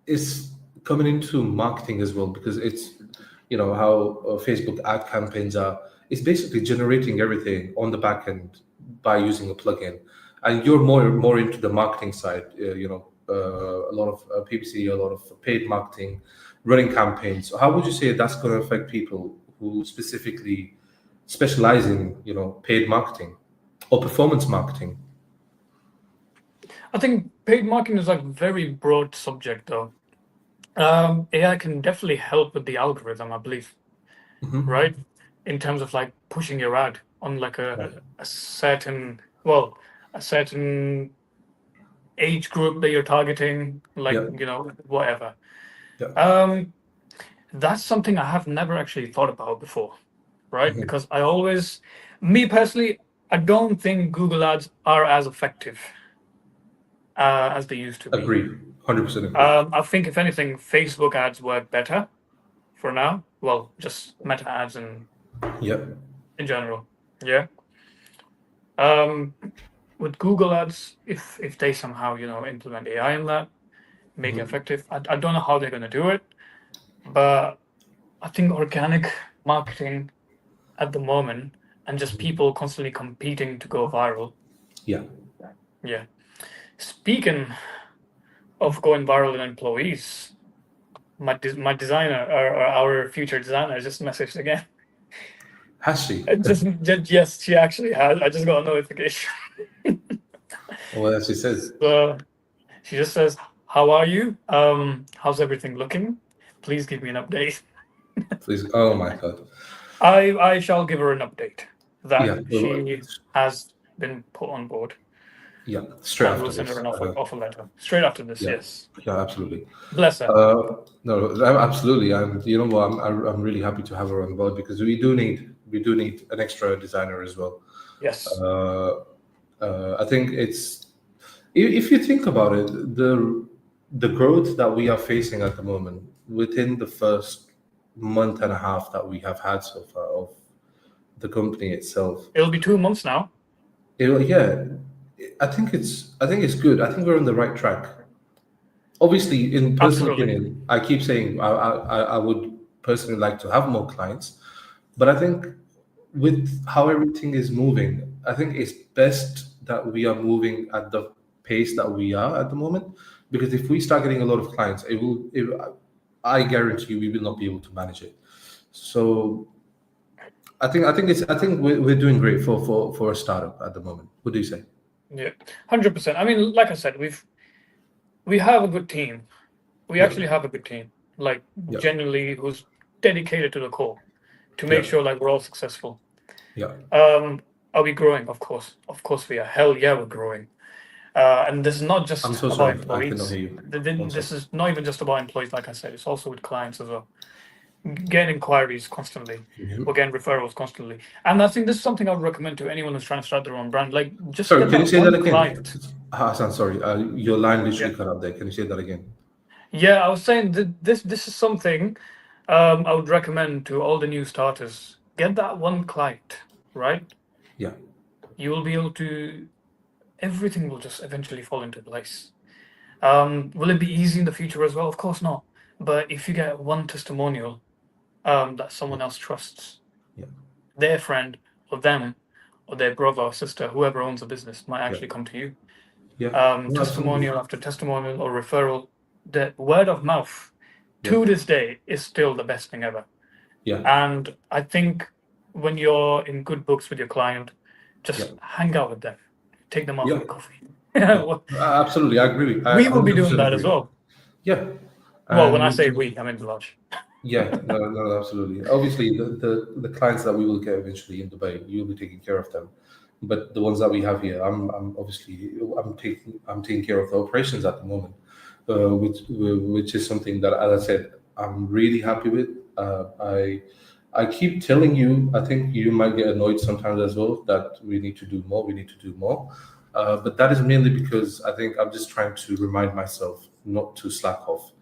is coming into marketing as well because it's how Facebook ad campaigns are. It's basically generating everything on the back end by using a plugin, and you're more into the marketing side. A lot of PPC, a lot of paid marketing, running campaigns. So how would you say that's going to affect people who specifically specialize in paid marketing or performance marketing? I think paid marketing is like a very broad subject though. AI can definitely help with the algorithm, I believe, Hmm. right? In terms of like pushing your ad on like Yeah, a certain, well, a certain age group that you're targeting, like, yeah, whatever. yeah. Um, that's something I have never actually thought about before, right? Mhm. Because me personally, I don't think Google ads are as effective as they used to be. Agree, 100% agree. I think if anything, Facebook ads work better for now. Well, just Meta ads Yeah. in general. Yeah. Um, with Google ads, if they somehow implement AI in that, make it Mhm. effective. I don't know how they're going to do it, but I think organic marketing at the moment and just people constantly competing to go viral. Yeah. Yeah. Speaking of going viral in employees, my designer or our future designer just messaged again. Has she? Yes, she actually has. I just got a notification. Well, as she says, So she just says, "How are you? How's everything looking? Please give me an update." please. Oh my God. I shall give her an update that Yeah. Well, she has been put on board, yeah. Straight and we'll after send her this. an offer letter straight after this. Yeah. Yes, Yeah. Absolutely. bless her. No, absolutely. And you know what? I'm really happy to have her on board because we do need an extra designer as well. Yes, Uh, I think if you think about it, the growth that we are facing at the moment within the first month and a half that we have had so far of the company itself. it'll be 2 months now. Yeah, I think it's good. I think we're on the right track. Obviously, in personal Absolutely. opinion, I keep saying I would personally like to have more clients, but I think with how everything is moving, I think it's best that we are moving at the pace that we are at the moment. Because if we start getting a lot of clients, I guarantee you we will not be able to manage it. So I think we're doing great for a startup at the moment. What do you say? Yeah, 100%. I mean, like I said, we have a good team. We Yeah, actually have a good team, like yeah, genuinely who's dedicated to the core to yeah, make sure like we're all successful. yeah. Um, are we growing? Of course we are. Hell yeah, we're growing. And this is not I'm just so about sorry. I cannot employees. hear you. One This second. is not even just about employees, like I said. It's also with clients as well. Getting inquiries constantly. Mhm. We're getting referrals constantly. And I think this is something I would recommend to anyone who's trying to start their own brand. Like, just Sorry, get can you that say that one again? client. Hassan, sorry. Your line Yeah. literally cut out there. Can you say that again? Yeah, I was saying that this is something. I would recommend to all the new starters, get that one client, right? Yeah. You will be able to, everything will just eventually fall into place. Will it be easy in the future as well? Of course not. But if you get one testimonial that someone else trusts, Yeah. their friend or them or their brother or sister, whoever owns a business, might Yeah. actually come to you. Yeah. No, absolutely. Testimonial after testimonial or referral, the word of mouth Yeah. to this day is still the best thing ever. Yeah. And I think when you're in good books with your client, Yeah. just hang out with them, take them out Yeah. for coffee. Yeah. Well, Absolutely. I agree. I we will be doing 100% that as agree. well. Yeah. Well, when I And say we, I mean Lodge. yeah, no, absolutely. Obviously, the clients that we will get eventually in Dubai, you'll be taking care of them. But the ones that we have here, I'm obviously I'm taking care of the operations at the moment, which is something that, as I said, I'm really happy with. I keep telling you, I think you might get annoyed sometimes as well that we need to do more, we need to do more. But that is mainly because I think I'm just trying to remind myself not to slack off,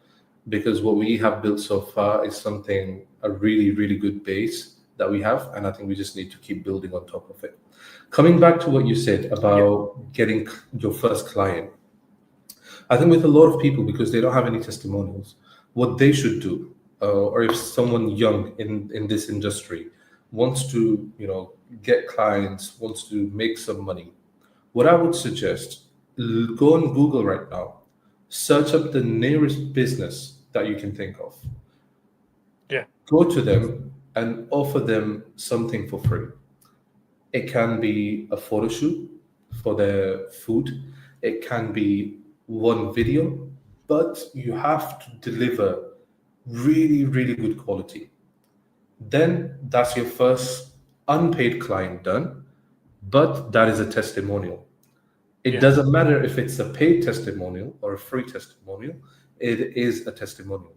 because what we have built so far is something, a really really good base that we have, and I think we just need to keep building on top of it. Coming back to what you said Yeah, about getting your first client, I think with a lot of people, because they don't have any testimonials, what they should do, or if someone young in this industry wants to, get clients, wants to make some money, what I would suggest, go on Google right now, search up the nearest business that you can think of, yeah, go to them and offer them something for free. It can be a photo shoot for their food, it can be one video, but you have to deliver really, really good quality. Then that's your first unpaid client done, but that is a testimonial. It yeah, doesn't matter if it's a paid testimonial or a free testimonial, it is a testimonial.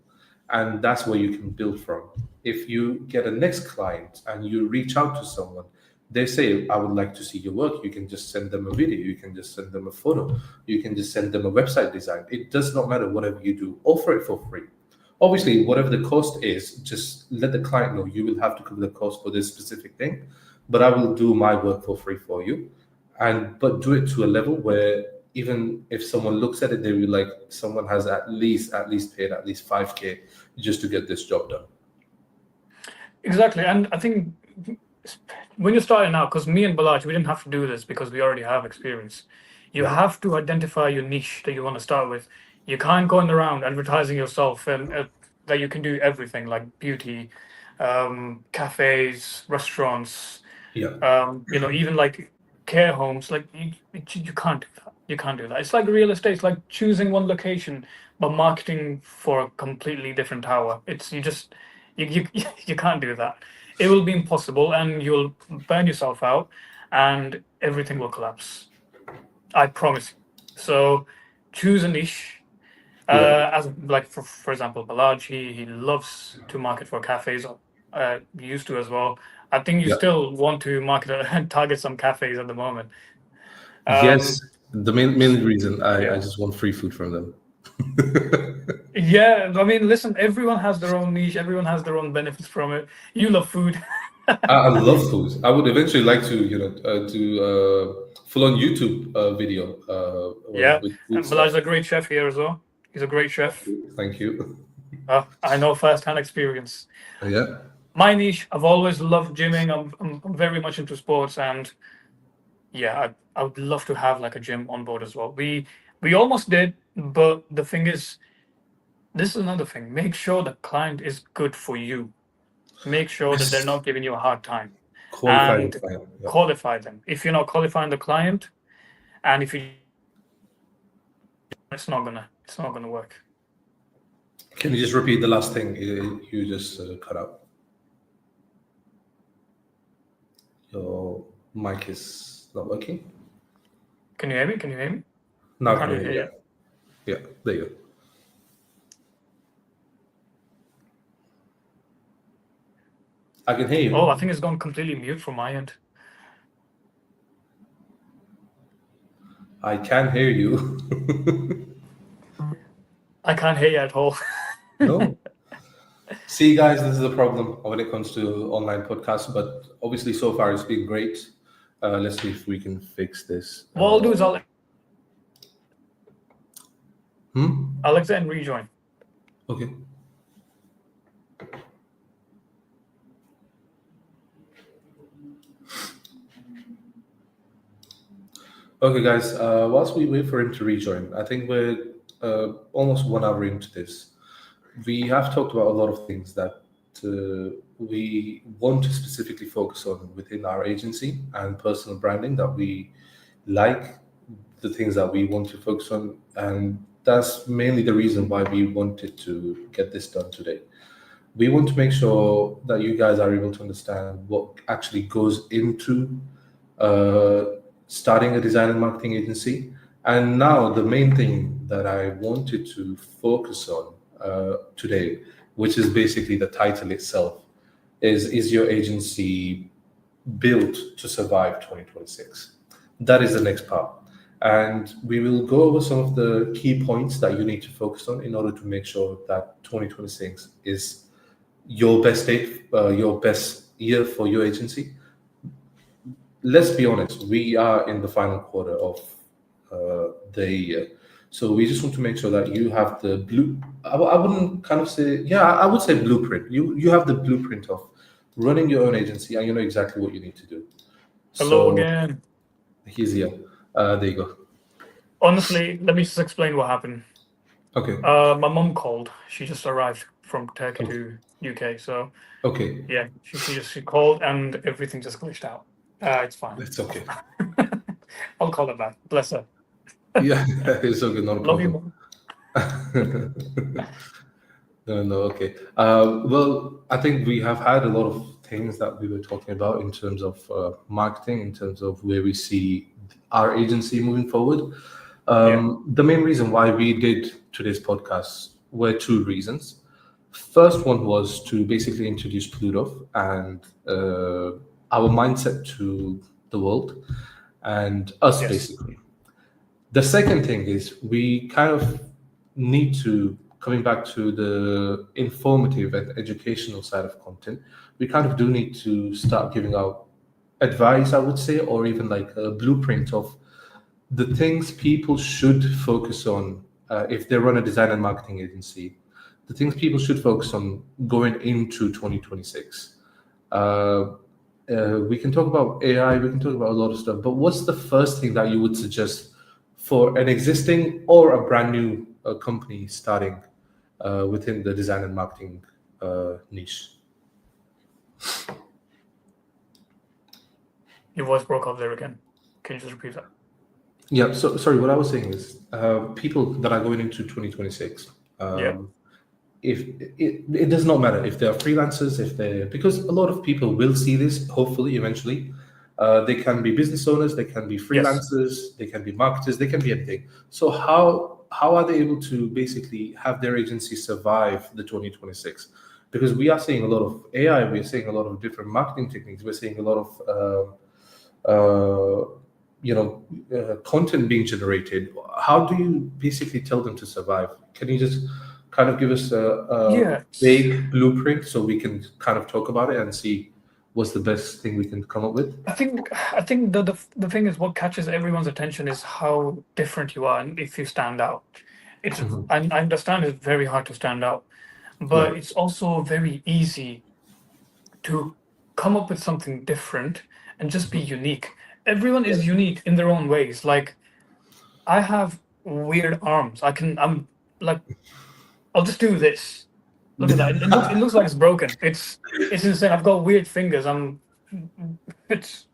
And that's where you can build from. If you get a next client and you reach out to someone, they say, I would like to see your work. You can just send them a video, you can just send them a photo, you can just send them a website design. It does not matter, whatever you do, offer it for free. Obviously, whatever the cost is, just let the client know you will have to cover the cost for this specific thing, but I will do my work for free for you. And but do it to a level where even if someone looks at it, they will like, someone has at least paid at least 5K just to get this job done. exactly. And I think when you're starting out, because me and Balaj, we didn't have to do this because we already have experience. You Yeah, have to identify your niche that you want to start with. You can't go around advertising yourself and that you can do everything like beauty, cafes, restaurants, yeah, even like care homes. Like you can't do that. You can't do that. It's like real estate. It's like choosing one location but marketing for a completely different tower. It's you just you you can't do that. It will be impossible, and you'll burn yourself out, and everything will collapse. I promise you. So choose a niche. yeah. As like for example, Balaj, he loves to market for cafes. He used to as well. I think you Yeah. still want to market and target some cafes at the moment. Yes, Um, the main reason I yeah, just want free food from them. yeah. I mean, listen, everyone has their own niche. Everyone has their own benefits from it. You love food. I love food. I would eventually like to, do full on YouTube video Yeah, with food and Balaj stuff. is a great chef here as well. He's a great Thank chef. you. Thank you. I know firsthand experience. Yeah. My niche, I've always loved gymming. I'm very much into sports, and yeah, I would love to have like a gym on board as well. We almost did, but the thing is, this is another thing. Make sure the client is good for you. Make sure that they're Yes. not giving you a hard time, Qualify the and client. Yeah. qualify them. If you're not qualifying the client, and if you, it's not gonna work. Can you just repeat the last thing you just cut out? Your mic is not working. Can you hear me? Can you hear me? I Now I can can't hear hear you. you. Yeah. Yeah. There you go. I can hear Oh, I you. think it's gone completely mute from my end. I can hear you. I can't hear you at all. No. See, guys, this is a problem when it comes to online podcasts, but obviously so far it's been great. Let's see if we can fix this. What I'll do is I'll Hmm? Alexa and rejoin. Okay. Okay, guys. Whilst we wait for him to rejoin, I think we're almost 1 hour into this. We have talked about a lot of things that we want to specifically focus on within our agency and personal branding that we like, the things that we want to focus on, and that's mainly the reason why we wanted to get this done today. We want to make sure that you guys are able to understand what actually goes into uh, starting a design and marketing agency. And now, the main thing that I wanted to focus on today, which is basically the title itself, is your agency built to survive 2026? That is the next part. And we will go over some of the key points that you need to focus on in order to make sure that 2026 is your best day, your best year for your agency. Let's be honest, we are in the final quarter of the year. So we just want to make sure that you have the blue. I wouldn't kind of say, yeah, I would say blueprint. You have the blueprint of running your own agency, and you know exactly what you need to do. Hello So again. he's here. There you go. Honestly, let me just explain what happened. Okay. My mom called. She just arrived from Turkey Okay. to UK. So Okay. yeah, she called and everything just glitched out. It's fine. It's okay. I'll call her back. Bless her. Yeah, it's okay. Not a Love you, problem. mom. No, okay. Well, I think we have had a lot of things that we were talking about in terms of marketing, in terms of where we see our agency moving forward. Yeah. The main reason why we did today's podcast were two reasons. First one was to basically introduce Plutove and our mindset to the world and us, Yes. basically. The second thing is we kind of need to, coming back to the informative and educational side of content, we kind of do need to start giving out advice, I would say, or even like a blueprint of the things people should focus on if they run a design and marketing agency, the things people should focus on going into 2026. We can talk about AI, we can talk about a lot of stuff, but what's the first thing that you would suggest for an existing or a brand new company starting within the design and marketing niche? Your voice broke up there again. Can you just repeat that? Yeah, so sorry, what I was saying is people that are going into 2026, Yeah. if it does not matter if they're freelancers, if they're, because a lot of people will see this hopefully eventually. They can be business owners, they can be Yes. freelancers, they can be marketers, they can be anything. So how are they able to basically have their agency survive the 2026? Because we are seeing a lot of AI, we're seeing a lot of different marketing techniques, we're seeing a lot of content being generated. How do you basically tell them to survive? Can you just kind of give us a Yeah. vague blueprint so we can kind of talk about it and see what's the best thing we can come up with? I think the thing is what catches everyone's attention is how different you are and if you stand out. It's Mhm. I understand it's very hard to stand out, Yeah, but it's also very easy to come up with something different and just be unique. Everyone yeah, is unique in their own ways. Like I have weird arms. I'm like I'll just do this. Look at that. It looks like it's broken. It's insane. I've got weird fingers. It's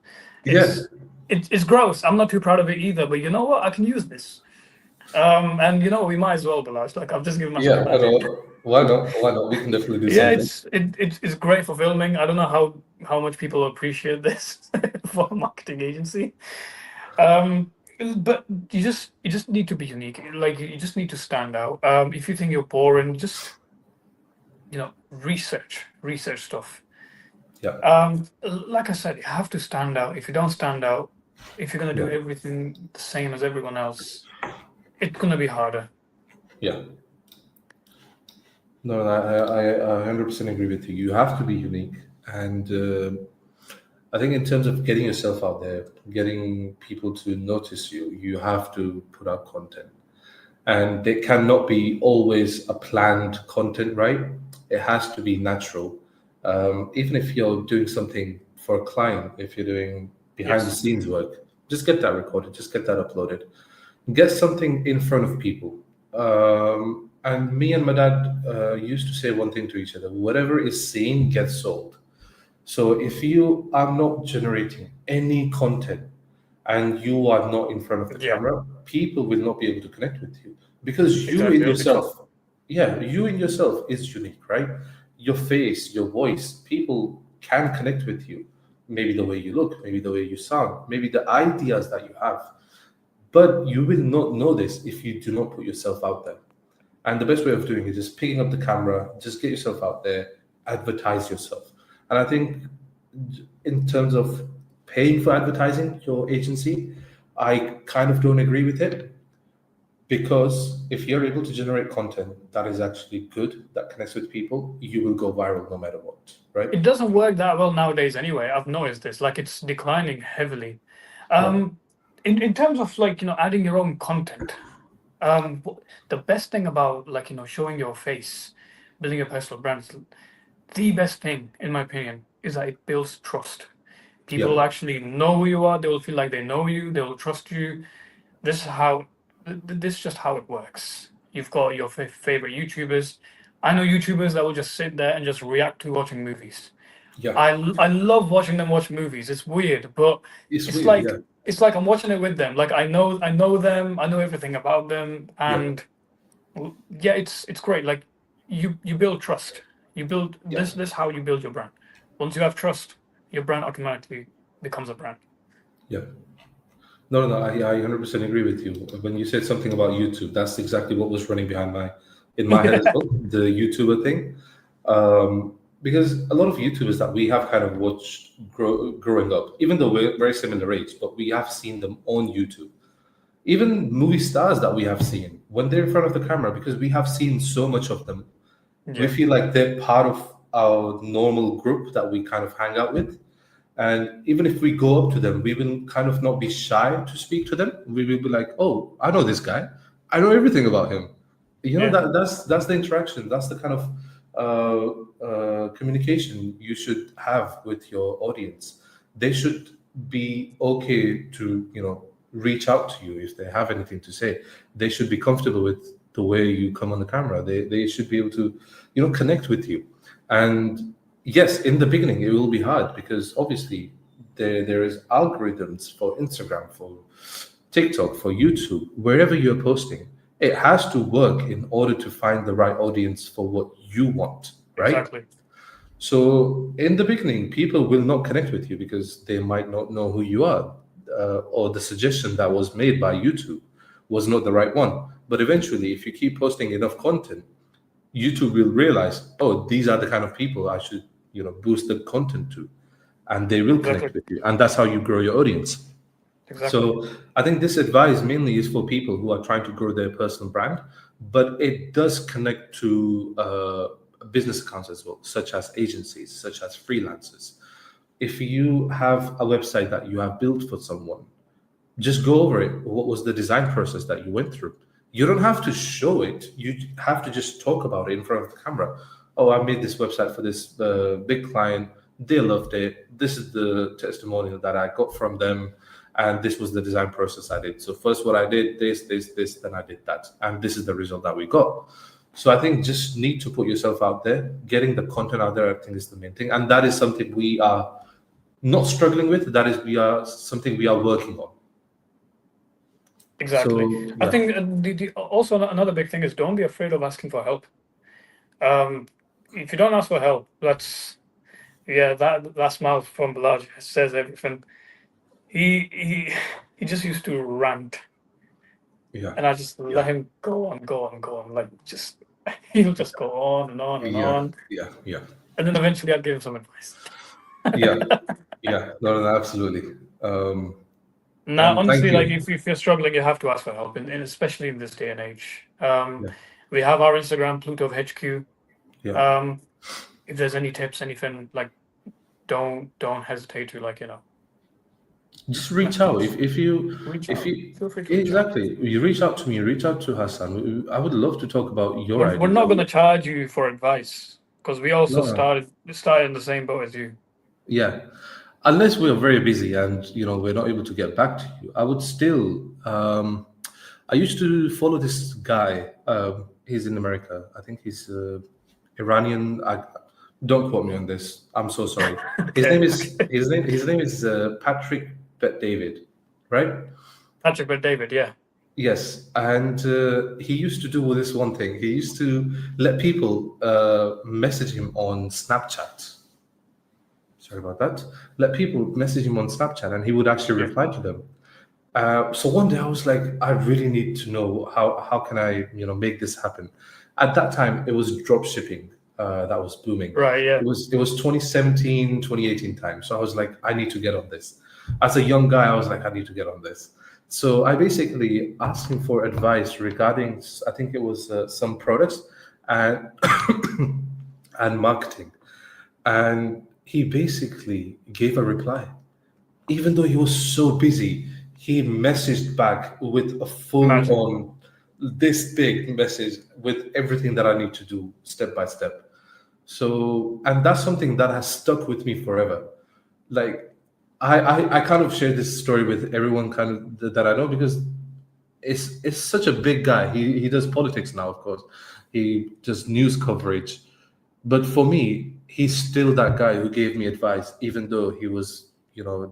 yeah, it's it's gross. I'm not too proud of it either. But you know what? I can use this. And we might as well, Balash. Like I've just given myself yeah. a Why bad name. not? Why not? Why not? We can definitely do Yeah, something. it's great for filming. I don't know how much people appreciate this for a marketing agency. Um, but you just need to be unique. Like you just need to stand out. If you think you're boring, just research stuff. Yeah, Like I said, you have to stand out. If you don't stand out, if you're gonna do yeah, everything the same as everyone else, it's gonna be harder. yeah. No, I 100% agree with you. You have to be unique. And I think in terms of getting yourself out there, getting people to notice you, you have to put out content. And it cannot be always a planned content, right? It has to be natural. Even if you're doing something for a client, if you're doing behind the Yes. scenes work, just get that recorded, just get that uploaded, get something in front of people. And me and my dad used to say one thing to each other: whatever is seen gets sold. So if you are not generating any content and you are not in front of the Yeah, camera, people will not be able to connect with you because you exactly. in It'll be tough. yourself, yeah, you in yourself is unique, right? Your face, your voice, people can connect with you. Maybe the way you look, maybe the way you sound, maybe the ideas that you have. But you will not know this if you do not put yourself out there. And the best way of doing it is picking up the camera, just get yourself out there, advertise yourself. And I think in terms of paying for advertising your agency, I kind of don't agree with it because if you're able to generate content that is actually good, that connects with people, you will go viral no matter what, right? It doesn't work that well nowadays anyway. I've noticed this. Like it's declining heavily. Yeah, In terms of like, adding your own content, the best thing about like, showing your face, building a personal brand, the best thing, in my opinion, is that it builds trust. People yeah, will actually know who you are. They will feel like they know you. They will trust you. This is how, this is just how it works. You've got your favorite YouTubers. I know YouTubers that will just sit there and just react to watching movies. yeah. I love watching them watch movies. It's weird, but It's it's weird, like yeah, it's like I'm watching it with them. Like I know them. I know everything about them, yeah, and yeah, it's great. Like you build trust. You build yeah, this how you build your brand. Once you have trust, your brand automatically becomes a brand. yeah. No, no, I 100% agree with you. When you said something about YouTube, that's exactly what was running behind in my head as Yeah, well, the YouTuber thing. Because a lot of YouTubers that we have kind of watched growing up, even though we're very similar age, but we have seen them on YouTube. Even movie stars that we have seen when they're in front of the camera, because we have seen so much of them, we yeah, feel like they're part of our normal group that we kind of hang out with. And even if we go up to them, we will kind of not be shy to speak to them. We will be like, "Oh, I know this guy. I know everything about him." You know yeah, that's the interaction. That's the kind of communication you should have with your audience. They should be okay to reach out to you if they have anything to say. They should be comfortable with the way you come on the camera. They should be able to connect with you. And yes, in the beginning it will be hard because obviously there is algorithms for Instagram, for TikTok, for YouTube, wherever you're posting. It has to work in order to find the right audience for what you want, right? exactly. So in the beginning, people will not connect with you because they might not know who you are, or the suggestion that was made by YouTube was not the right one. But eventually, if you keep posting enough content, YouTube will realize, oh, these are the kind of people I should, boost the content to, and they will Exactly. connect with you, and that's how you grow your audience. Exactly. So I think this advice mainly is for people who are trying to grow their personal brand, but it does connect to business accounts as well, such as agencies, such as freelancers. If you have a website that you have built for someone, just go over it. What was the design process that you went through? You don't have to show it. You have to just talk about it in front of the camera. Oh, I made this website for this big client. They loved it. This is the testimonial that I got from them, and this was the design process I did. So first, what I did, this, then I did that, and this is the result that we got. So I think just need to put yourself out there. Getting the content out there, I think, is the main thing, and that is something we are not struggling with. That is, we are something we are working on. Exactly. So I yeah, think also another big thing is don't be afraid of asking for help. Um, if you don't ask for help, yeah, that smile from Bilal says everything. He he just used to rant, yeah, and I just let yeah, him go on, go on, go on. Like just he'll just go on and on and yeah, on, yeah, yeah, and then eventually I'd give him some advice. yeah, yeah. No, no, absolutely. Now, And thank honestly, like you. if you're struggling, you have to ask for help, and especially in this day and age. Yeah, We have our Instagram, Plutove HQ. Yeah. If there's any tips, anything, like, don't hesitate to, like, Just reach out. message us. If you Reach if out. you Feel free to reach out. exactly, you reach out to me, reach out to Hassan. I would love to talk about your We're ideas. not going to charge you for advice because we also No, no. started in the same boat as you. Yeah, unless we're very busy and we're not able to get back to you, I would still. I used to follow this guy. He's in America. I think he's Iranian. Don't quote me on this. I'm so sorry. His name Okay. is Patrick Bet David, right? Patrick Bet David, yeah. Yes, and he used to do this one thing. He used to let people message him on Snapchat. Sorry about that. Let people message him on Snapchat, and he would actually Yeah. reply to them. So one day I was like, I really need to know how can I make this happen. At that time, it was drop shipping that was booming. Right, yeah. It was 2017, 2018 time. So I was like, I need to get on this. As a young guy, I was like, I need to get on this. So I basically asked him for advice regarding, I think it was some products and and marketing, and he basically gave a reply. Even though he was so busy, he messaged back with a full Imagine. on this big message with everything that I need to do step by step. So, and that's something that has stuck with me forever. Like, I kind of share this story with everyone kind of that I know, because it's such a big guy. He does politics now, of course. He does news coverage, but for me, he's still that guy who gave me advice, even though he was,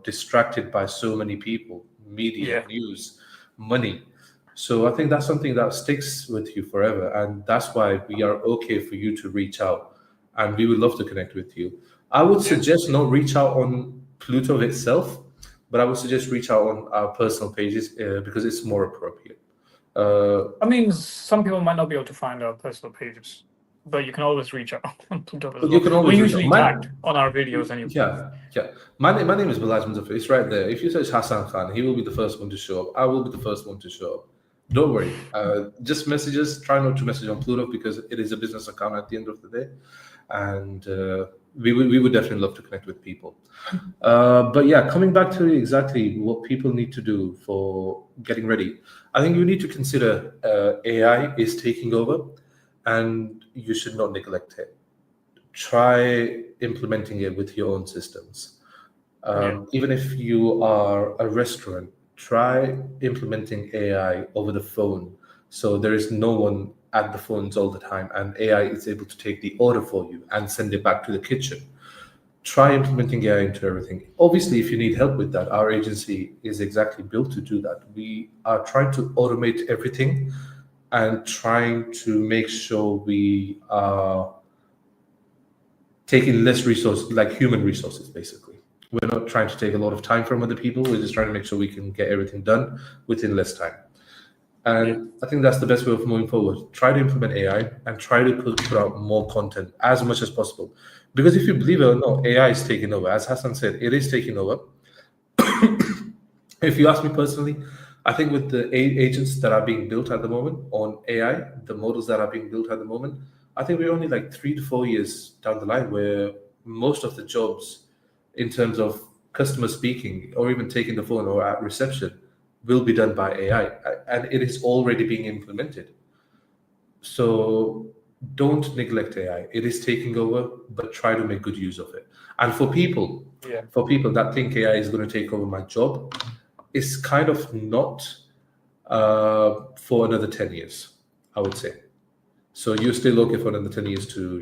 distracted by so many people, media, Yeah. news, money. So I think that's something that sticks with you forever. And that's why we are okay for you to reach out. And we would love to connect with you. I would Yeah. suggest not reach out on Plutove itself, but I would suggest reach out on our personal pages because it's more appropriate. I mean, some people might not be able to find our personal pages, but you can always reach out on Plutove as But you well. can We're always reach out. usually tagged on our videos anyway. Yeah. My name is Balaj Muzaffar. It's right there. If you search Hassan Khan, he will be the first one to show up. I will be the first one to show up. Don't worry. Just messages. Try not to message on Pluto because it is a business account at the end of the day, and we would definitely love to connect with people. But yeah, coming back to exactly what people need to do for getting ready, I think you need to consider AI is taking over, and you should not neglect it. Try implementing it with your own systems. Yeah. Even if you are a restaurant, try implementing AI over the phone. So there is no one at the phones all the time, and AI is able to take the order for you and send it back to the kitchen. Try implementing AI into everything. Obviously, if you need help with that, our agency is exactly built to do that. We are trying to automate everything and trying to make sure we are taking less resources, like human resources, basically. We're not trying to take a lot of time from other people. We're just trying to make sure we can get everything done within less time. And I think that's the best way of moving forward. Try to implement AI and try to put out more content as much as possible. Because if you believe it or not, AI is taking over. As Hassan said, it is taking over. If you ask me personally, I think with the agents that are being built at the moment on AI, the models that are being built at the moment, I think we're only like 3 to 4 years down the line where most of the jobs, in terms of customer speaking or even taking the phone or at reception, will be done by AI, and it is already being implemented. So don't neglect AI. It is taking over, but try to make good use of it. And Yeah. for people that think AI is going to take over my job, it's kind of not for another 10 years, I would say. So you're still looking for another 10 years to,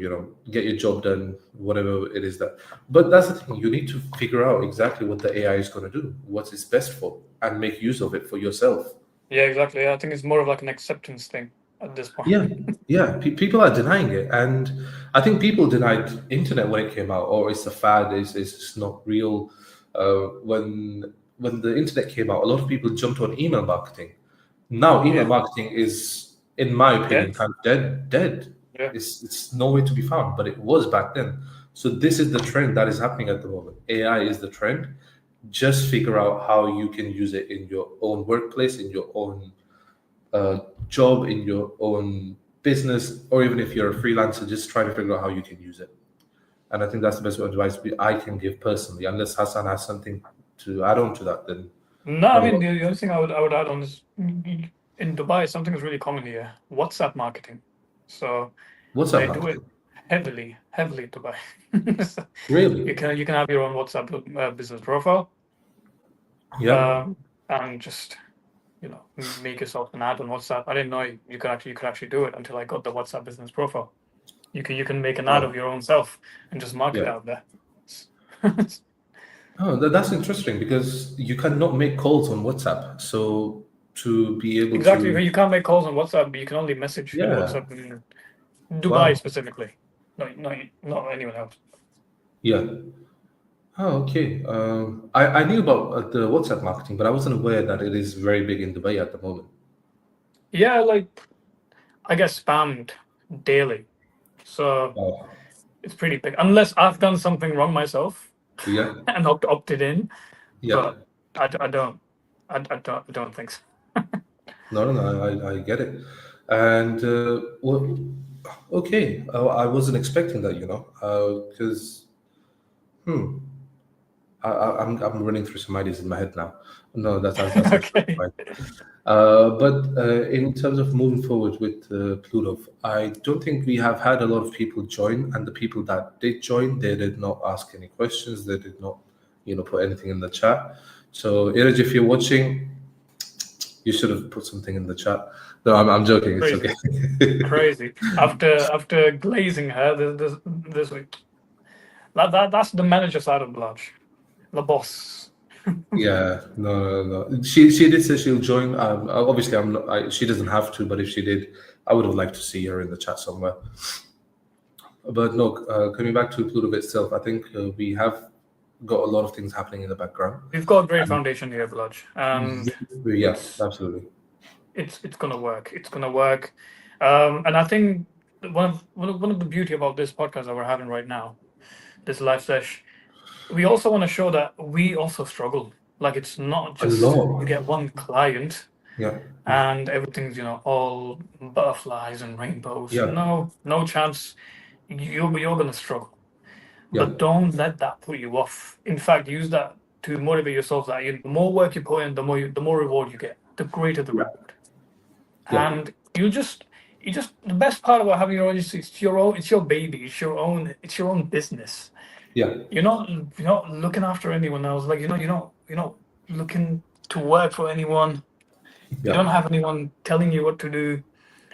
get your job done, whatever it is that. But that's the thing, you need to figure out exactly what the AI is going to do, what it's best for, and make use of it for yourself. Yeah, exactly. I think it's more of like an acceptance thing at this point. Yeah. People are denying it, and I think people denied internet when it came out, or it's a fad, it's not real. When the internet came out, a lot of people jumped on email marketing. Now, email Yeah. marketing is, in my opinion, Dead. kind of dead. Yeah. It's nowhere to be found, but it was back then. So this is the trend that is happening at the moment. AI is the trend. Just figure out how you can use it in your own workplace, in your own job, in your own business, or even if you're a freelancer, just try to figure out how you can use it. And I think that's the best advice I can give personally. Unless Hassan has something to add on to that, then No, I what mean about the only thing I would add on is in Dubai something is really common here: WhatsApp marketing. So WhatsApp they do it marketing? heavily in Dubai. So Really? you can have your own WhatsApp business profile, Yeah. and just make yourself an ad on WhatsApp. I didn't know you could actually do it until I got the WhatsApp business profile. You can make an ad of Oh, your own self and just market it yeah. out there. Oh, that's interesting because you cannot make calls on WhatsApp. So to be able Exactly. to, You can't make calls on WhatsApp, but you can only message with yeah, WhatsApp in Dubai wow, specifically. Not anyone else. yeah. Oh, okay. I knew about the WhatsApp marketing, but I wasn't aware that it is very big in Dubai at the moment. Yeah, like I get spammed daily, so Wow. it's pretty big. Unless I've done something wrong myself Yeah, and opted in, yeah. but I don't. I don't think so. No, no, no. I get it. And well, okay. I wasn't expecting that, because I'm running through some ideas in my head now. No, that's absolutely Okay. fine. But in terms of moving forward with Plutove, I don't think we have had a lot of people join, and the people that did join, they did not ask any questions. They did not, put anything in the chat. So, Iraj, if you're watching, you should have put something in the chat. No, I'm joking. It's okay. Crazy, crazy. After glazing her this week, that's the manager side of Blanche, the boss. Yeah, no, no, no. She did say she'll join. Obviously, I'm not. She doesn't have to, but if she did, I would have liked to see her in the chat somewhere. But no, coming back to Pluto itself, I think we have got a lot of things happening in the background. We've got a great And foundation here, Blanche, and yeah, it's absolutely. it's gonna work. It's gonna work, and I think one of the beauty about this podcast that we're having right now, this live sesh, we also want to show that we also struggle. Like it's not A just you lot. get one client Yeah, and everything's all butterflies and rainbows. yeah, No, no chance. You're gonna struggle, yeah, but don't let that put you off. In fact, use that to motivate yourself. That the more work you put in, the more reward you get. The greater the yeah, reward. yeah, And you just the best part about having your own is it's your own, it's your baby, it's your own business. yeah, You're not looking after anyone else. Like you're not looking to work for anyone. You yeah, don't have anyone telling you what to do.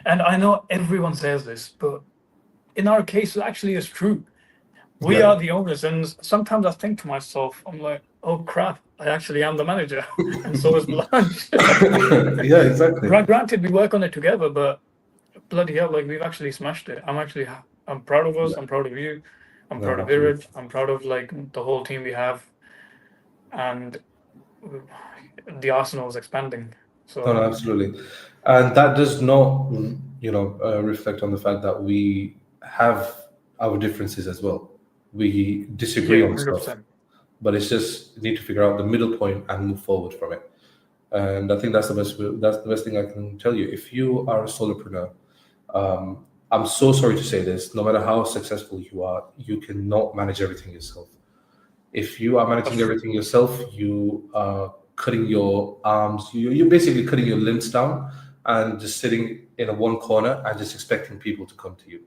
And I know everyone says this, but in our case it actually is true. We yeah, are the owners, and sometimes I think to myself, I'm like, oh crap, I actually am the manager. And so is Blanche. yeah, exactly. Granted, we work on it together, but bloody hell, like we've actually smashed it. I'm proud of us. Yeah, I'm proud of you. I'm no, proud of absolutely. Iraj. I'm proud of like the whole team we have, and the arsenal is expanding. No, no, So absolutely. And that does not, reflect on the fact that we have our differences as well. We disagree yeah, on hundred stuff, percent. but it's just need to figure out the middle point and move forward from it. And I think that's the best. That's the best thing I can tell you. If you are a solopreneur, I'm so sorry to say this. No matter how successful you are, you cannot manage everything yourself. If you are That's managing true. everything yourself, you are cutting your arms. You're basically cutting your limbs down and just sitting in a one corner and just expecting people to come to you.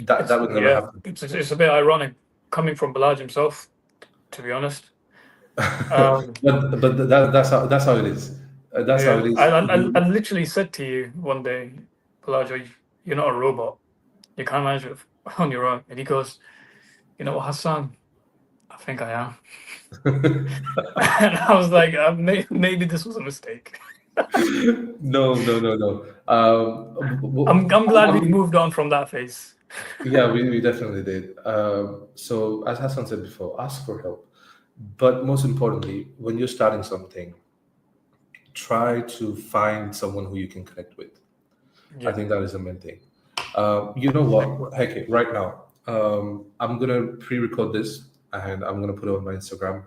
That would never Yeah, happen. it's a bit ironic coming from Balaj himself, to be honest. Um, But that's how it is. That's how yeah, it I, is. I I literally said to you one day, Balaj, you're not a robot. You can't manage it on your own. And he goes, Hassan, I think I am. And I was like, maybe this was a mistake. No, no, no, no. I'm glad I we've mean, moved on from that phase. yeah, we definitely did. So, as Hassan said before, ask for help. But most importantly, when you're starting something, try to find someone who you can connect with. I Yeah. think that is the main thing. You know what? Heck it, right now, I'm gonna pre-record this and I'm gonna put it on my Instagram.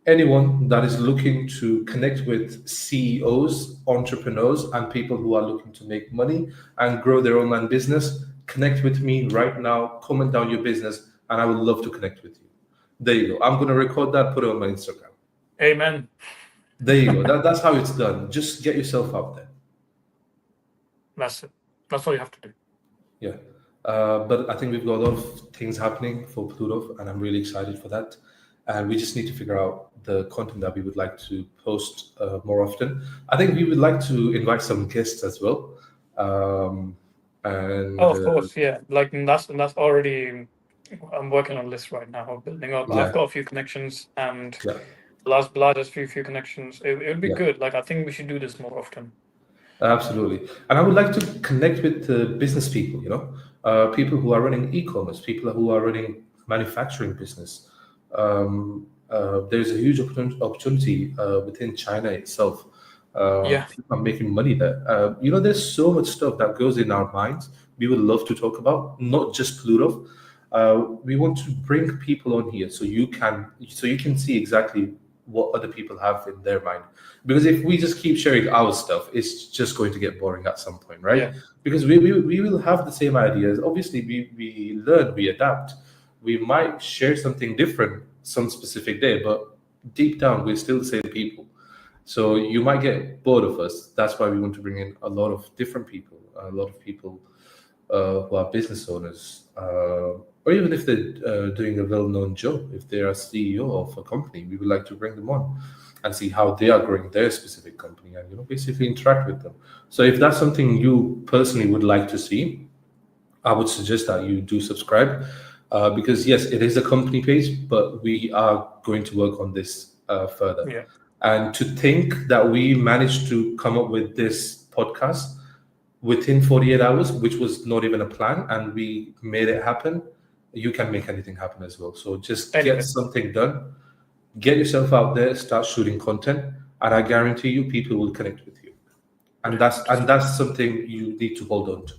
anyone that is looking to connect with CEOs, entrepreneurs, and people who are looking to make money and grow their online business, connect with me right now. Comment down your business, and I would love to connect with you. There you go. I'm going to record that, put it on my Instagram. Amen. There you go. That's how it's done. Just get yourself out there. That's it. That's all you have to do. Yeah. But I think we've got a lot of things happening for Plutove, and I'm really excited for that. And we just need to figure out the content that we would like to post more often. I think we would like to invite some guests as well. And Oh, of course, yeah. Like that's already. I'm working on a list right now, building up. yeah, I've got a few connections, and yeah, Blad has few connections. It would be yeah. good. Like I think we should do this more often. Absolutely. And I would like to connect with business people, people who are running e-commerce, people who are running manufacturing business. There's a huge opportunity within China itself. Yeah. People are making money there. There's so much stuff that goes in our minds we would love to talk about, not just Plutove. We want to bring people on here so you can see exactly what other people have in their mind. Because if we just keep sharing our stuff, it's just going to get boring at some point, right? Yeah. Because we will have the same ideas. Obviously, we learn, we adapt. We might share something different some specific day, but deep down, we're still the same people. So you might get bored of us. That's why we want to bring in a lot of different people, a lot of people who are business owners, or even if they're doing a well-known job, if they're a CEO of a company, we would like to bring them on and see how they are growing their specific company and basically interact with them. So if that's something you personally would like to see, I would suggest that you do subscribe because yes, it is a company page, but we are going to work on this further. Yeah. And to think that we managed to come up with this podcast within 48 hours, which was not even a plan, and we made it happen, you can make anything happen as well. So just get something done, get yourself out there, start shooting content, and I guarantee you people will connect with you. And that's something you need to hold on to.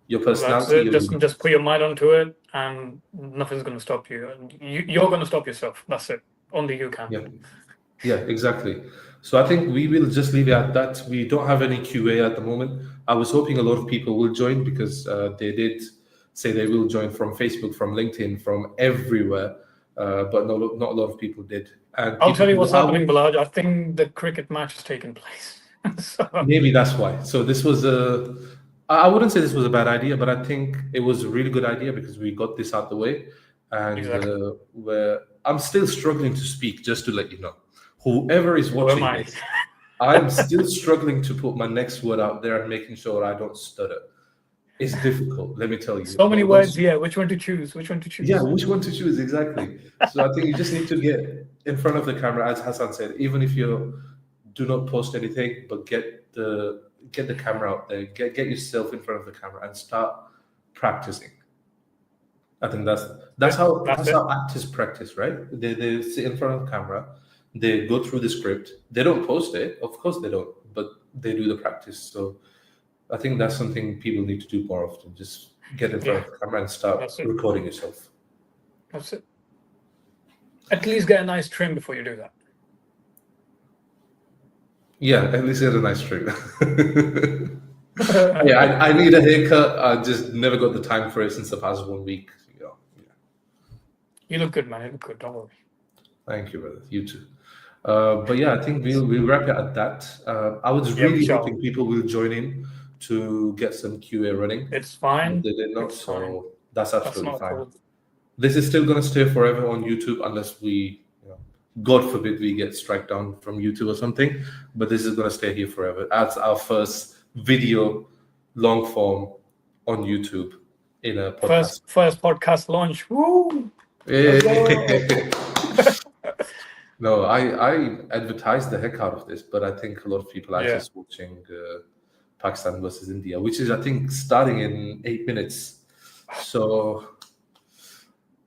Your personality. That's it. Just put your mind onto it, and nothing's going to stop you. You're going to stop yourself. That's it. Only you can. Yeah, exactly. So I think we will just leave it at that. We don't have any QA at the moment. I was hoping a lot of people will join because they did say they will join from Facebook, from LinkedIn, from everywhere, but not a lot of people did. And I'll tell you what's happening, Balaj. I think the cricket match has taken place. So. Maybe that's why. So this was I wouldn't say this was a bad idea, but I think it was a really good idea because we got this out the way. And exactly. I'm still struggling to speak, just to let you know. Whoever is watching this, I'm still struggling to put my next word out there and making sure I don't stutter. It's difficult, let me tell you. So many words here. Which one to choose? Yeah, which one to choose, exactly. So I think you just need to get in front of the camera, as Hassan said, even if you do not post anything, but get the camera out there, get yourself in front of the camera and start practicing. I think that's how actors practice, right? They sit in front of the camera, they go through the script. They don't post it, of course they don't, but they do the practice. So I think that's something people need to do more often. Just get in front of the camera and start recording yourself. That's it. At least get a nice trim before you do that. Yeah, at least get a nice trim. Yeah, I need a haircut. I just never got the time for it since the past 1 week. You look good, man. You look good. Don't worry. Thank you, brother. You too. But yeah, I think we'll wrap it at that. I was really hoping people will join in to get some QA running. It's fine. But they did not, so that's absolutely fine. Cool. This is still going to stay forever on YouTube unless we, God forbid, we get struck down from YouTube or something. But this is going to stay here forever. That's our first video long form on YouTube in a podcast. First podcast launch. Woo! No, I advertised the heck out of this, but I think a lot of people are just watching Pakistan versus India, which is, I think, starting in 8 minutes. So,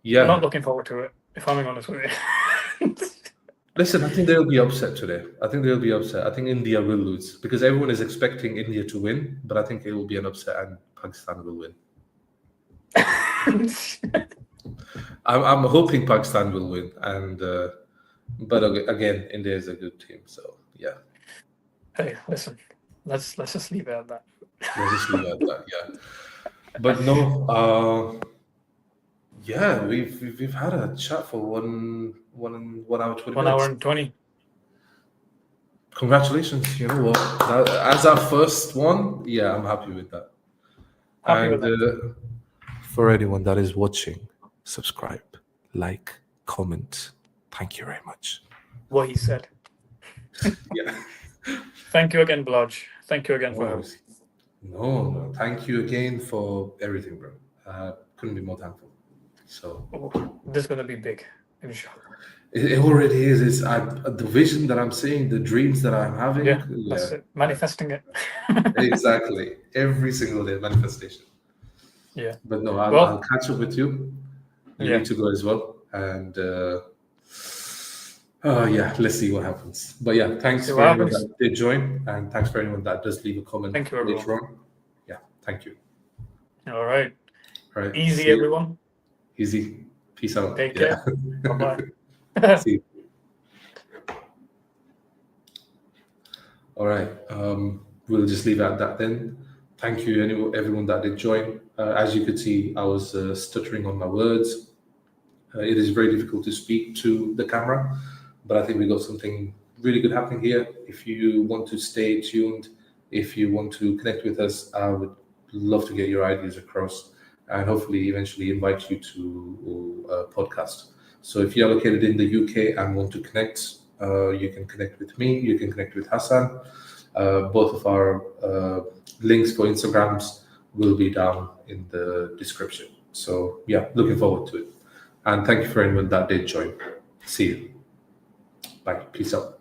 yeah. I'm not looking forward to it, if I'm being honest with you. Listen, I think they'll be upset today. I think India will lose because everyone is expecting India to win, but I think it will be an upset and Pakistan will win. I'm hoping Pakistan will win, and But again, India is a good team, so yeah. Hey, listen, let's just leave it at that. Let's just leave it at that. Yeah. But no, yeah, we've had a chat for 1 hour 20 1 minutes. hour and 20. Congratulations! You know what? As our first one, yeah, I'm happy with that. Happy with And for anyone that is watching, subscribe, like, comment. Thank you very much. What he said. Yeah. Thank you again, Blodge. Thank you again for having me. No. Thank you again for everything, bro. Couldn't be more thankful. So this is gonna be big, inshallah. it already is. It's the vision that I'm seeing, the dreams that I'm having. Yeah, that's it. Manifesting it. Exactly. Every single day, manifestation. Yeah. But no, I'll catch up with you. You Yeah. need to go as well. And yeah, let's see what happens. But yeah, thanks for anyone that did join, and thanks for anyone that does leave a comment later on. Yeah, thank you. All right. All right. Easy, everyone. Easy. Peace out. Take care. Bye-bye. See you. All right. We'll just leave it at that then. Thank you, everyone that did join. As you could see, I was stuttering on my words. It is very difficult to speak to the camera, but I think we got something really good happening here. If you want to stay tuned, if you want to connect with us, I would love to get your ideas across and hopefully eventually invite you to a podcast. So if you're located in the UK and want to connect, you can connect with me, you can connect with Hassan. Both of our links for Instagrams will be down in the description. So yeah, looking forward to it. And thank you for anyone that did join. See you. Bye. Peace out.